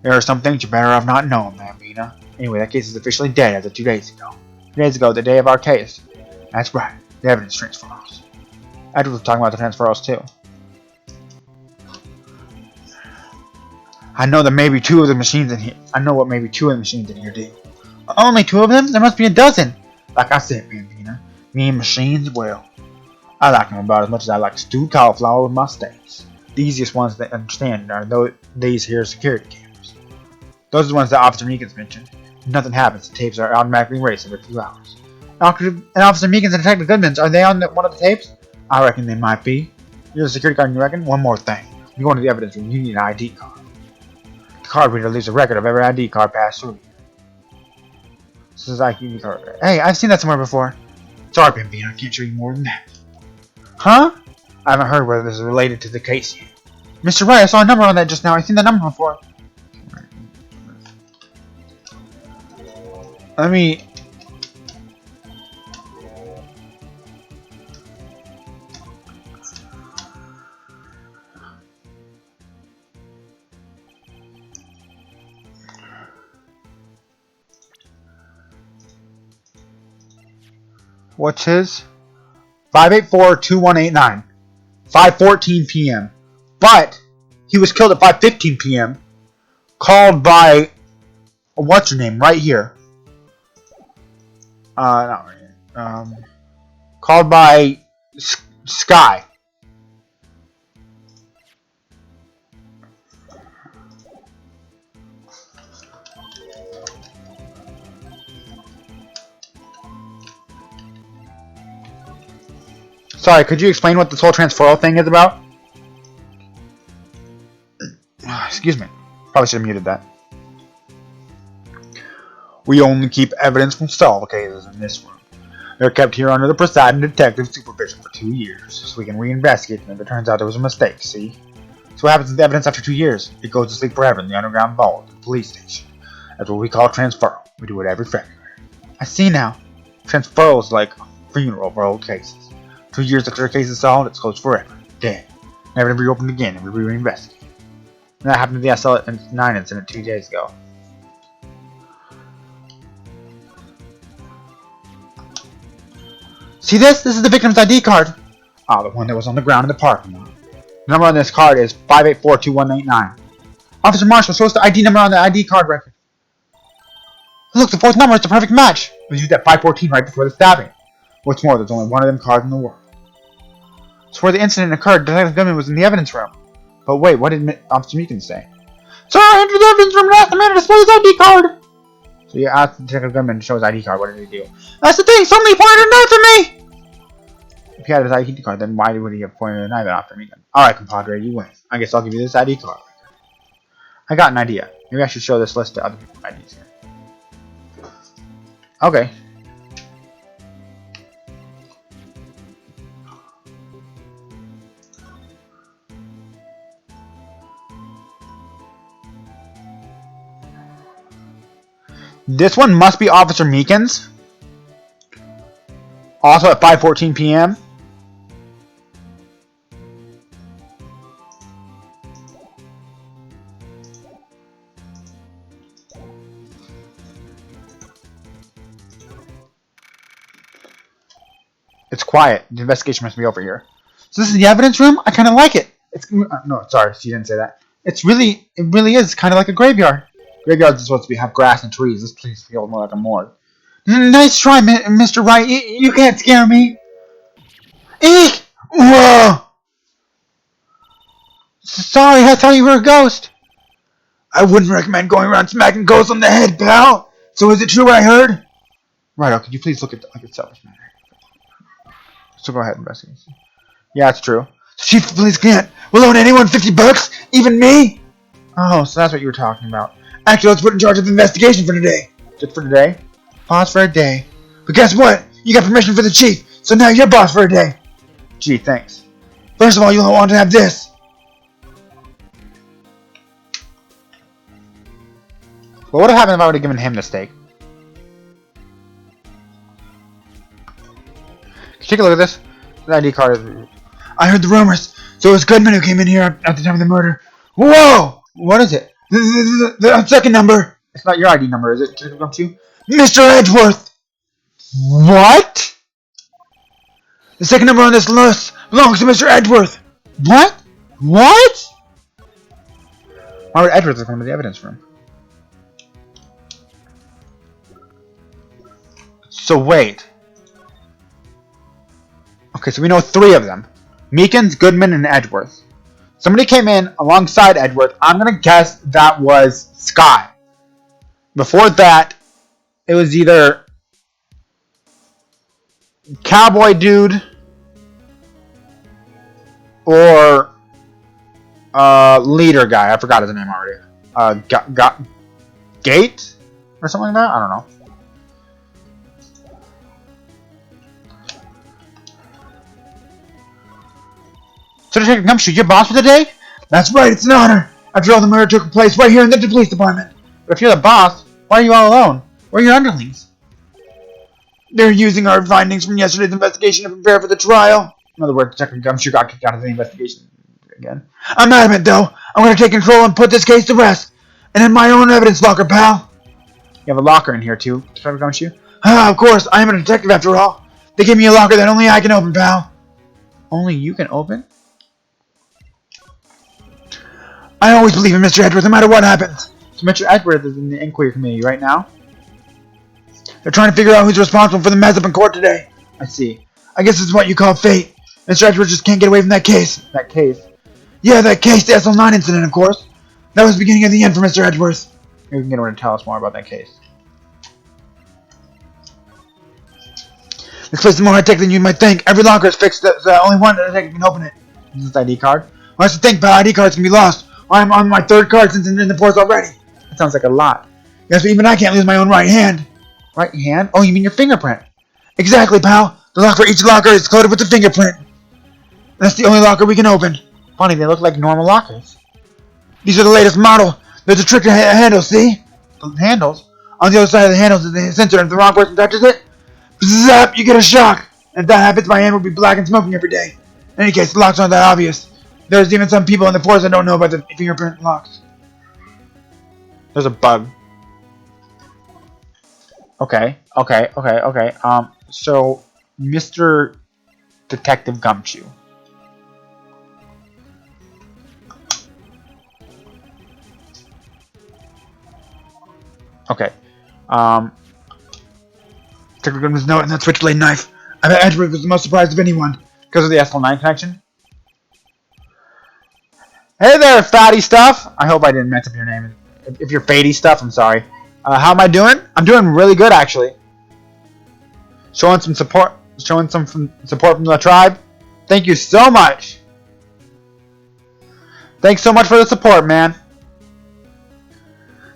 There are some things you're better off not knowing, Bambina. Anyway, that case is officially dead as of 2 days ago. 2 days ago, the day of our case. That's right, the evidence transfers. Edward was talking about the transfers too. I know there may be 2 of the machines in here. I know what maybe 2 of the machines in here do. Only 2 of them? There must be a dozen. Like I said, Bambina, me and machines, well, I like them about as much as I like stewed cauliflower with my steaks. The easiest ones to understand are these here security cameras. Those are the ones that Officer Meekins mentioned. If nothing happens, the tapes are automatically erased every 2 hours. And Officer Meekins and Detective Goodman's, are they on one of the tapes? I reckon they might be. You're the security guard, and you reckon? One more thing. When you go into the evidence room, you need an ID card. The card reader leaves a record of every ID card passed through. This is ID card. Hey, I've seen that somewhere before. Sorry, Bambina, I can't show you more than that. Huh? I haven't heard whether this is related to the case yet. Mr. Wright, I saw a number on that just now. I've seen that number before. Let me... What's his? 584-2189. 5:14 p.m. But he was killed at 5:15 p.m. Called by what's her name right here? Not right here. Called by Sky. Sorry, could you explain what this whole transferal thing is about? Excuse me. Probably should have muted that. We only keep evidence from solved cases in this room. They're kept here under the presiding detective supervision for 2 years, so we can reinvestigate them if it turns out there was a mistake, see? So what happens to the evidence after 2 years? It goes to sleep forever in the underground vault at the police station. That's what we call transferal. We do it every February. I see now. Transferal is like a funeral for old cases. 2 years after a case is solved, it's closed forever. Dead. Never to be opened again and be reinvestigated. And that happened to the SL9 incident 2 days ago. See this? This is the victim's ID card. Ah, the one that was on the ground in the parking lot. The number on this card is 584-2189. Officer Marshall, show us the ID number on the ID card record. Look, the 4th number is the perfect match. It was used at 5:14 right before the stabbing. What's more, there's only one of them cards in the world. So where the incident occurred, Detective Goodman was in the evidence room. But wait, what did Officer Meekins say? Sir, I entered the evidence room and asked the man to display his ID card. So you asked Detective Goodman to show his ID card. What did he do? That's the thing. Somebody pointed a knife at me. If he had his ID card, then why would he have pointed a knife at Officer Meekins? Alright, compadre, you win. I guess I'll give you this ID card. I got an idea. Maybe I should show this list to other people's IDs here. Okay. This one must be Officer Meekins. Also at 5:14 p.m. It's quiet. The investigation must be over here. So this is the evidence room? I kind of like it. It's no, sorry, she didn't say that. It really is kind of like a graveyard. Graveyards are supposed to have grass and trees. This place feels more like a morgue. Nice try, Mr. Wright. You can't scare me. Eek! Whoa! Sorry, I thought you were a ghost. I wouldn't recommend going around smacking ghosts on the head, pal. So is it true what I heard? Right, could you please look at yourself? So go ahead, investigate. Yeah, it's true. Chief of Police Gant, will loan anyone $50? Even me? Oh, so that's what you were talking about. Actually, let's put in charge of the investigation for today. Just for today? Pause for a day. But guess what? You got permission for the chief, so now you're boss for a day. Gee, thanks. First of all, you'll want to have this. What would have happened if I would have given him the steak? Take a look at this. The ID card is... I heard the rumors. So it was Goodman who came in here at the time of the murder. Whoa! What is it? The second number. It's not your ID number, is it? Can it come to you? Mr. Edgeworth! What? The second number on this list belongs to Mr. Edgeworth. What? What? Why would Edgeworth have come to the evidence room? So wait. Okay, so we know 3 of them. Meekins, Goodman, and Edgeworth. Somebody came in alongside Edgeworth. I'm going to guess that was Sky. Before that, it was either Cowboy Dude or Leader Guy. I forgot his name already. Gate? Or something like that? I don't know. So Detective Gumshoe, your boss for the day? That's right, it's an honor. After all, the murder took place right here in the police department. But if you're the boss, why are you all alone? Where are your underlings? They're using our findings from yesterday's investigation to prepare for the trial. In other words, Detective Gumshoe got kicked out of the investigation again. I'm adamant, though. I'm going to take control and put this case to rest. And in my own evidence locker, pal. You have a locker in here, too, Detective Gumshoe? Ah, of course. I am a detective, after all. They gave me a locker that only I can open, pal. Only you can open? I always believe in Mr. Edwards, no matter what happens. So Mr. Edwards is in the inquiry committee right now? They're trying to figure out who's responsible for the mess up in court today. I see. I guess it's what you call fate. Mr. Edwards just can't get away from that case. That case? Yeah, that case, the SL9 incident, of course. That was the beginning of the end for Mr. Edwards. Maybe we can get him to tell us more about that case. This place is more high-tech than you might think. Every locker is fixed, so only one detective can open it. Is this ID card? Well, that's the thing, pal. ID cards can be lost. I'm on my 3rd card since it's in the force already. That sounds like a lot. Yes, but even I can't lose my own right hand. Right hand? Oh, you mean your fingerprint? Exactly, pal. The lock for each locker is coded with the fingerprint. That's the only locker we can open. Funny, they look like normal lockers. These are the latest model. There's a trick to handle, see? The handles? On the other side of the handles is the sensor, and if the wrong person touches it, zap, you get a shock. And if that happens, my hand will be black and smoking every day. In any case, the locks aren't that obvious. There's even some people in the force that don't know about the fingerprint locks. There's a bug. Okay. So, Mr. Detective Gumshoe. Okay. Detective Gumshoe's note and that switchblade knife. I bet Edward was the most surprised of anyone. Because of the SL9 connection? Hey there, fatty stuff! I hope I didn't mess up your name. If you're fatty stuff, I'm sorry. How am I doing? I'm doing really good, actually. Showing some support from the tribe. Thank you so much. Thanks so much for the support, man.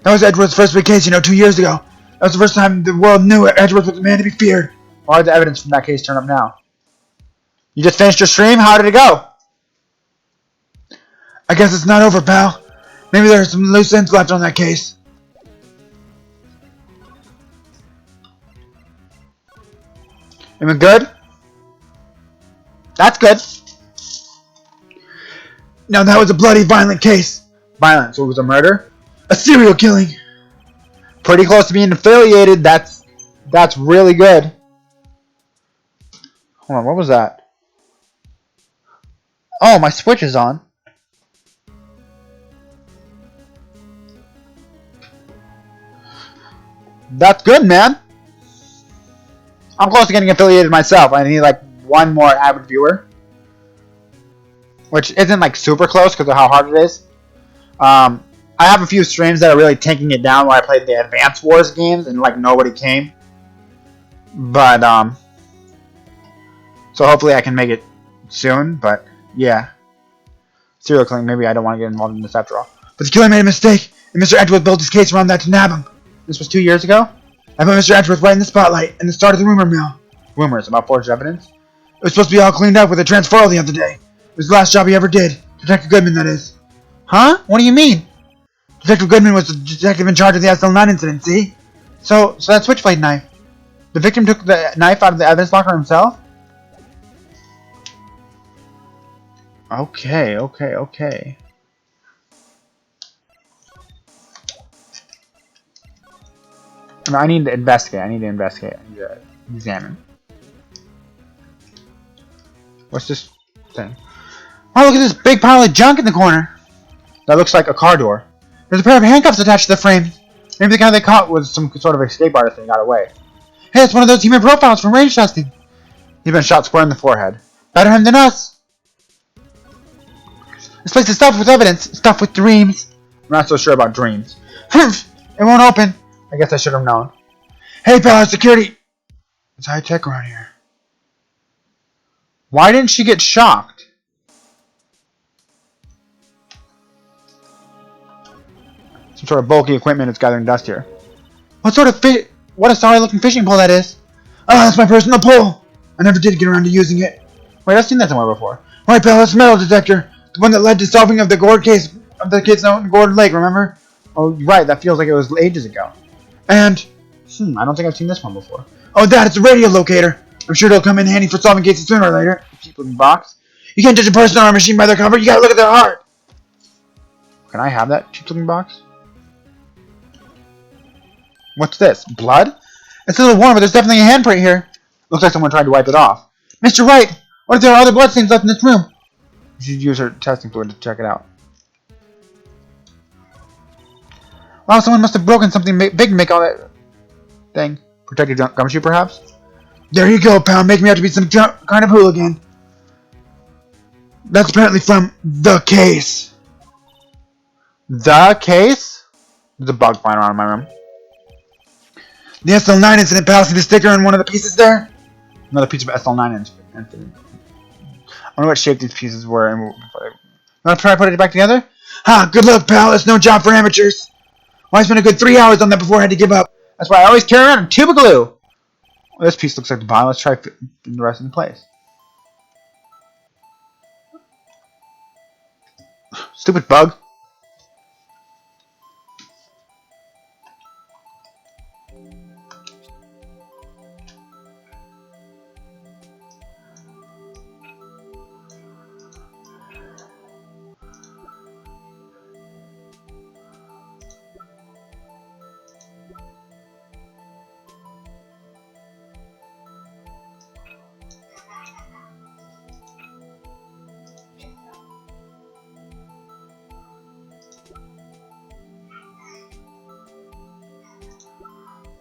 That was Edward's first big case, 2 years ago. That was the first time the world knew Edward was a man to be feared. Why did the evidence from that case turn up now? You just finished your stream? How did it go? I guess it's not over, pal. Maybe there's some loose ends left on that case. Am I good? That's good. Now that was a bloody, violent case. Violent, so it was a murder? A serial killing. Pretty close to being affiliated. That's really good. Hold on, what was that? Oh, my switch is on. That's good, man. I'm close to getting affiliated myself. I need like one more avid viewer. which isn't like super close because of how hard it is. I have a few streams that are really taking it down where I played the Advance Wars games and like nobody came. But so hopefully I can make it soon. But yeah, serial killing. Maybe I don't want to get involved in this after all. But the killer made a mistake, and Mr. Edgeworth built his case around that to nab him. This was 2 years ago. I put Mr. Edgeworth right in the spotlight and the start of the rumor mill. Rumors about forged evidence. It was supposed to be all cleaned up with a transferal the other day. It was the last job he ever did. Detective Goodman, that is. Huh? What do you mean? Detective Goodman was the detective in charge of the SL9 incident, see? So that switchblade knife. The victim took the knife out of the evidence locker himself? Okay. I need to investigate. I need to examine. What's this thing? Oh, look at this big pile of junk in the corner. That looks like a car door. There's a pair of handcuffs attached to the frame. Maybe the guy they caught was some sort of escape artist and got away. Hey, it's one of those human profiles from range testing. He's been shot square in the forehead. Better him than us. This place is stuffed with evidence, stuffed with dreams. I'm not so sure about dreams. It won't open. I guess I should have known. Hey, pal, security. It's high tech around here. Why didn't she get shocked? Some sort of bulky equipment is gathering dust here. What a sorry-looking fishing pole that is. Oh, that's my personal pole. I never did get around to using it. Wait, I've seen that somewhere before. Right, pal, it's a metal detector. The one that led to solving of the Gord case of the case out in Gord Lake, remember? Oh, right, that feels like it was ages ago. And, I don't think I've seen this one before. Oh, it's a radio locator. I'm sure it'll come in handy for solving cases sooner or later. Cheap looking box. You can't judge a person or a machine by their cover. You gotta look at their heart. Can I have that cheap looking box? What's this? Blood? It's a little warm, but there's definitely a handprint here. Looks like someone tried to wipe it off. Mr. Wright, what if there are other blood stains left in this room? You should use her testing fluid to check it out. Wow, someone must have broken something big to make all that thing. Protective gumshoe, perhaps? There you go, pal. Make me out to be some kind of hooligan. That's apparently from the case. The case? There's a bug flying around in my room. The SL9 incident, pal. See the sticker on one of the pieces there? Another piece of SL9 incident. I wonder what shape these pieces were. Want to try to put it back together? Ha! Good luck, pal. It's no job for amateurs. Well, I spent a good 3 hours on that before I had to give up. That's why I always carry around a tube of glue. Well, this piece looks like the bottom. Let's try putting the rest in place. Stupid bug.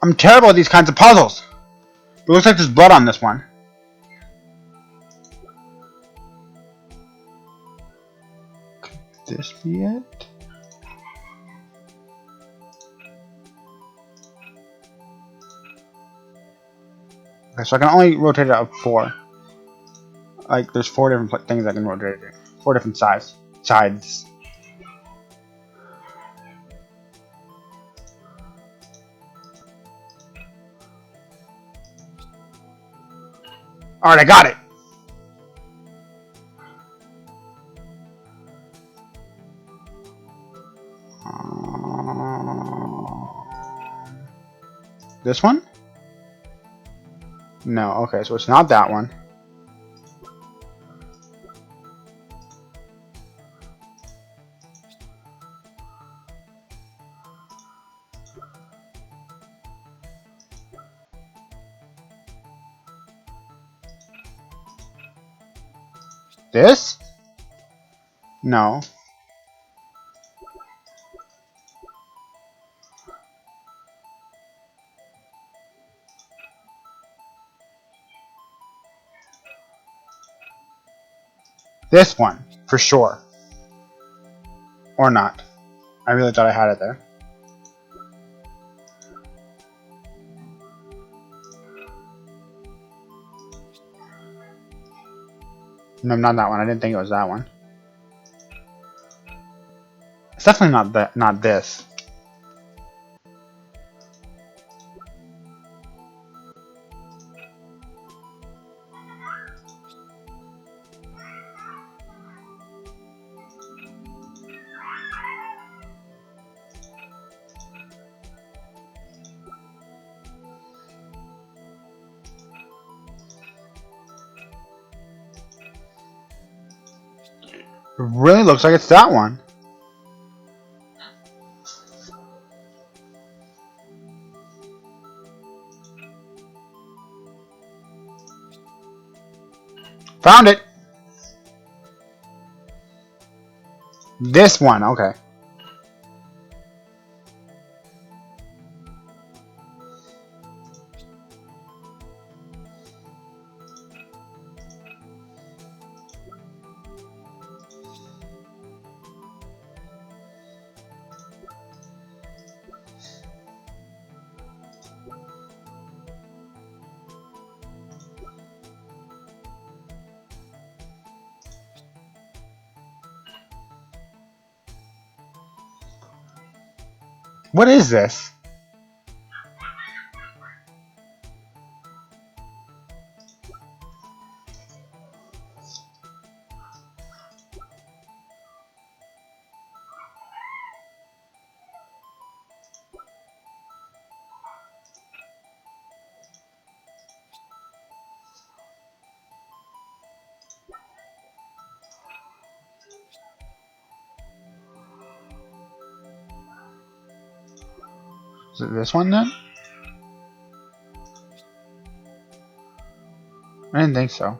I'm terrible at these kinds of puzzles. It looks like there's blood on this one. Could this be it? Okay, so I can only rotate it out of 4. Like, there's 4 different things I can rotate it to. 4 different sides. Alright, I got it! This one? No, okay, so it's not that one. This? No. This one. For sure. Or not. I really thought I had it there. No, not that one. I didn't think it was that one. It's definitely not that. Not this. It really looks like it's that one. Found it! This one, okay. What is this? Is it this one then? I didn't think so.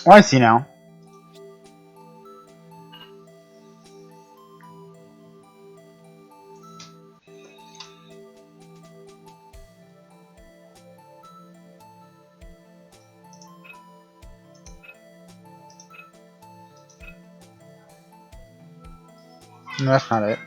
Oh, I see now. No, that's not it.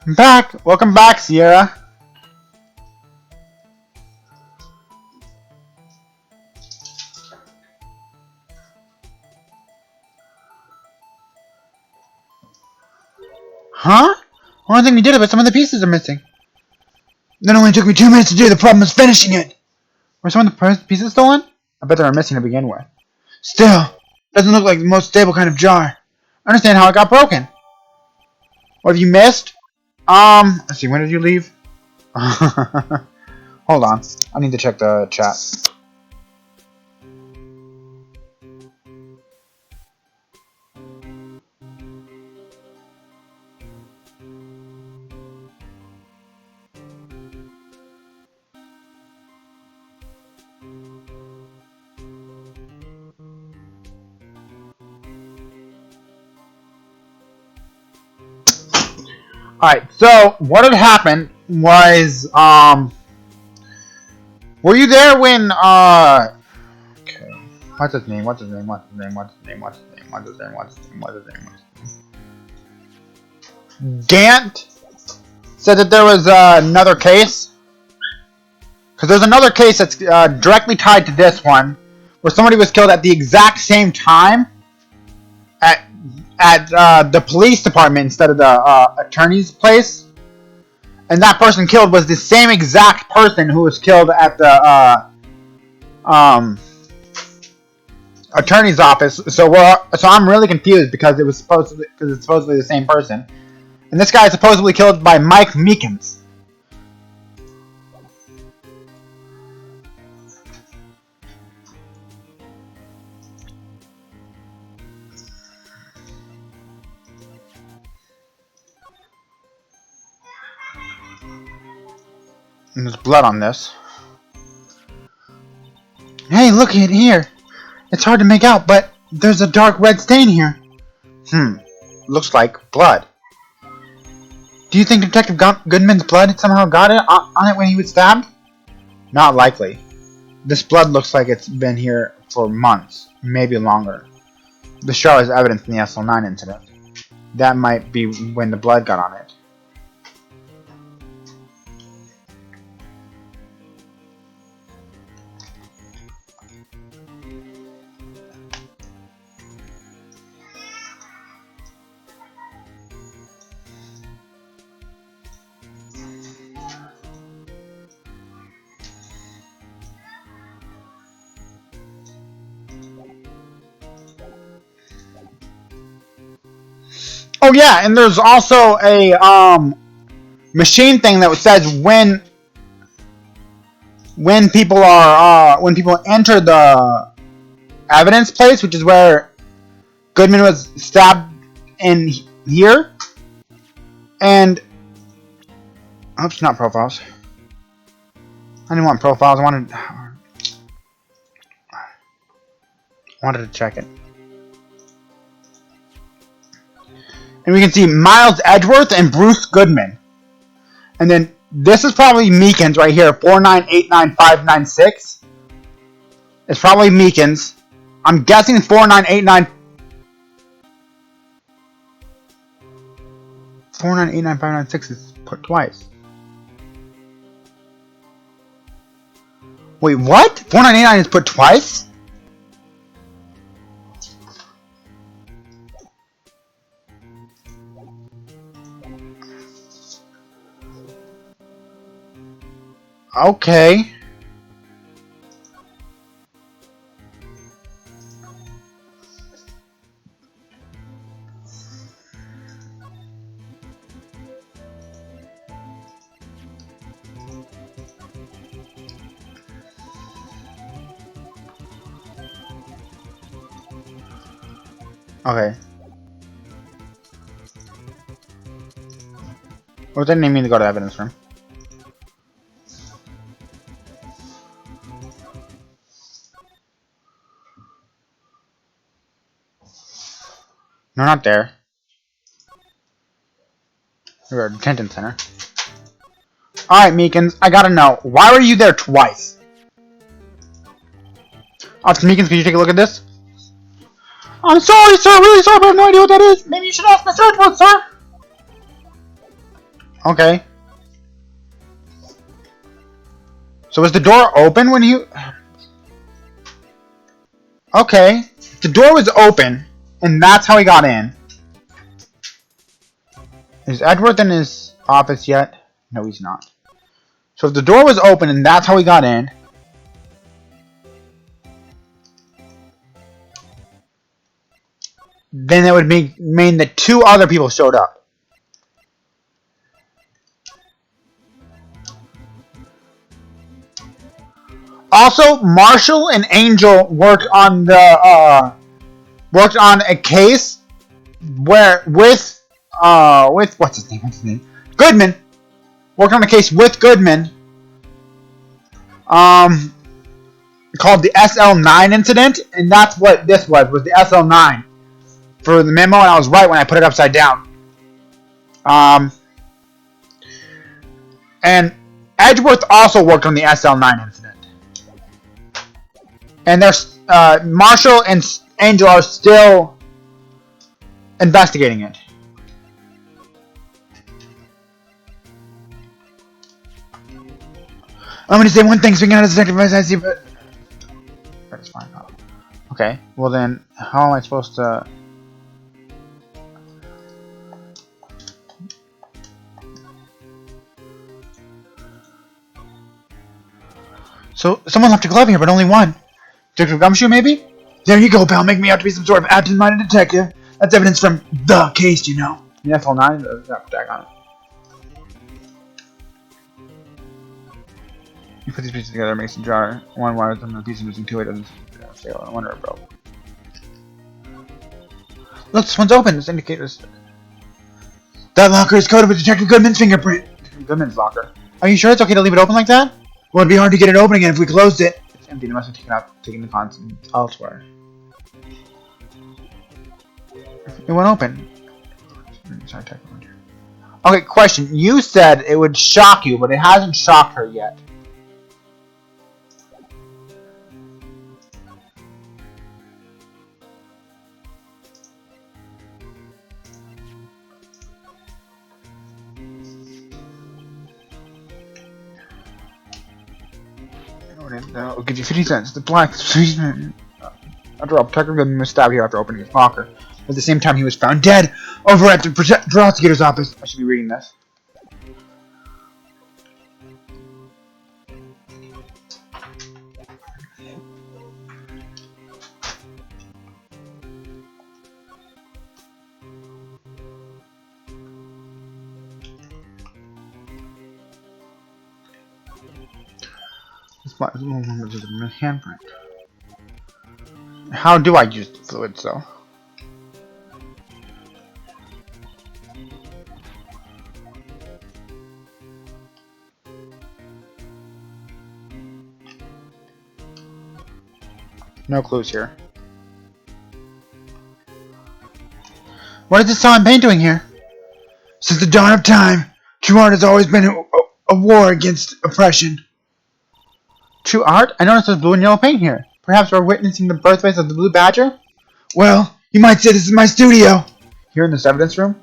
I'm back! Welcome back, Sierra! Huh? One thing we did, but some of the pieces are missing. That only took me 2 minutes to do. The problem was finishing it. Were some of the pieces stolen? I bet they were missing to begin with. Still, doesn't look like the most stable kind of jar. I understand how it got broken. What have you missed? Let's see, when did you leave? Hold on. I need to check the chat. Alright, so what had happened was, were you there when, okay. What's his name? What's his name? What's his name? What's his name? What's his name? What's his name? What's his name? What's his name? What's his name? Gant said that there was another case. Because there's another case that's directly tied to this one, where somebody was killed at the exact same time at the police department instead of the attorney's place. And that person killed was the same exact person who was killed at the attorney's office. So I'm really confused because it's supposedly the same person. And this guy is supposedly killed by Mike Meekins. And there's blood on this. Hey, look at here. It's hard to make out, but there's a dark red stain here. Looks like blood. Do you think Detective Goodman's blood somehow got it on it when he was stabbed? Not likely. This blood looks like it's been here for months, maybe longer. The straw is evidence in the SL9 incident. That might be when the blood got on it. Oh yeah, and there's also a machine thing that says when people enter the evidence place, which is where Goodman was stabbed in here, and oops, not profiles. I didn't want profiles. I wanted to check it. And we can see Miles Edgeworth and Bruce Goodman. And then this is probably Meekins right here, 4989596. It's probably Meekins. I'm guessing 4989596 is put twice. Wait, what? 4989 is put twice? Okay. Okay. Well, didn't need me to go to the evidence room. No, not there. We're at detention center. Alright, Meekins, I gotta know. Why were you there twice? Officer Meekins, can you take a look at this? I'm sorry, sir. Really sorry, but I have no idea what that is. Maybe you should ask Mr. Edgeworth, sir. Okay. So was the door open when you... Okay. The door was open, and that's how he got in. Is Edgeworth in his office yet? No, he's not. So if the door was open, and that's how he got in... then it would mean that two other people showed up. Also, Marshall and Angel worked on a case where with what's his name? Goodman worked on a case with Goodman. Called the SL9 incident, and that's what this was the SL9. For the memo, and I was right when I put it upside down. And Edgeworth also worked on the SL9 incident. And Marshall and Angel are still investigating it. I'm gonna say one thing, speaking out of detective advice, I see, but that's fine. Okay, well then, how am I supposed to? So, someone left a glove here, but only one. Detective Gumshoe, maybe? There you go, pal. Make me out to be some sort of absent-minded detective. That's evidence from the case, you know. Yeah, FL9 does have tag on it. You put these pieces together, makes a jar. One wires and the piece is missing two. It doesn't fail. I wonder, bro. Look, this one's open. This indicators. That locker is coated with Detective Goodman's fingerprint. Goodman's locker. Are you sure it's okay to leave it open like that? Well, it'd be hard to get it open again if we closed it. It's empty. They must have taken the contents elsewhere. It won't open. Sorry, okay, question. You said it would shock you, but it hasn't shocked her yet. I'll give you 50 cents. The black. After all, Tucker Goodman was stabbed here after opening his locker. At the same time, he was found dead over at the prosecutor's office. I should be reading this. This is a handprint. How do I use the fluid, though? No clues here. What is this time paint doing here? Since the dawn of time, true art has always been a war against oppression. True art? I noticed there's blue and yellow paint here. Perhaps we're witnessing the birthplace of the Blue Badger? Well, you might say this is my studio. Here in this evidence room?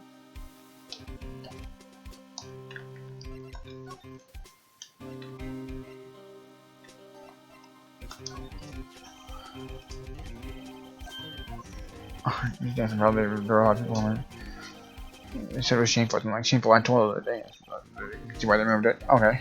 You guys are probably neurological. They said it was shameful. I'm like, shameful. I told her the other day. You can see why they removed it. Okay.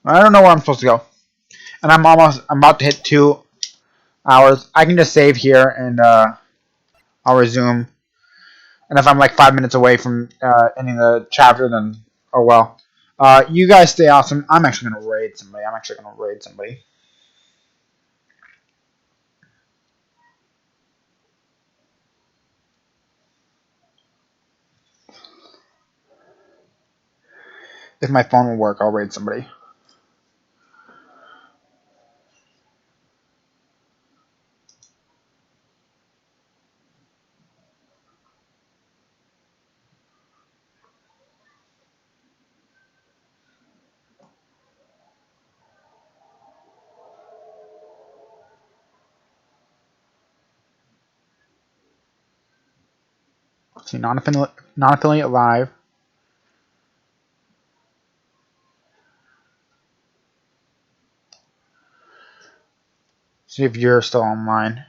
I don't know where I'm supposed to go. And I'm about to hit 2 hours. I can just save here and I'll resume. And if I'm like 5 minutes away from ending the chapter, then oh well. You guys stay awesome. I'm actually gonna raid somebody. If my phone will work, I'll raid somebody. Let's see, non-affiliate live. See if you're still online.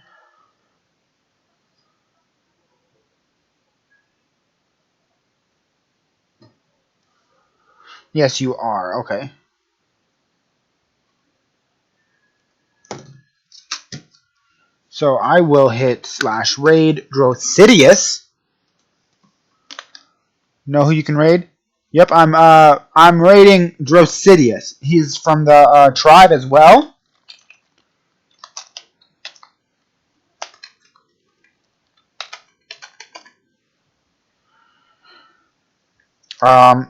Yes, you are. Okay. So I will hit /raid Drosidius. Know who you can raid? Yep, I'm raiding Drosidius. He's from the tribe as well.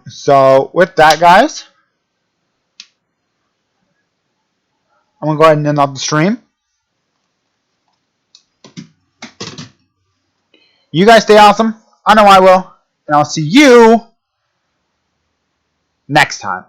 So with that, guys, I'm gonna go ahead and end off the stream. You guys stay awesome. I know I will. And I'll see you next time.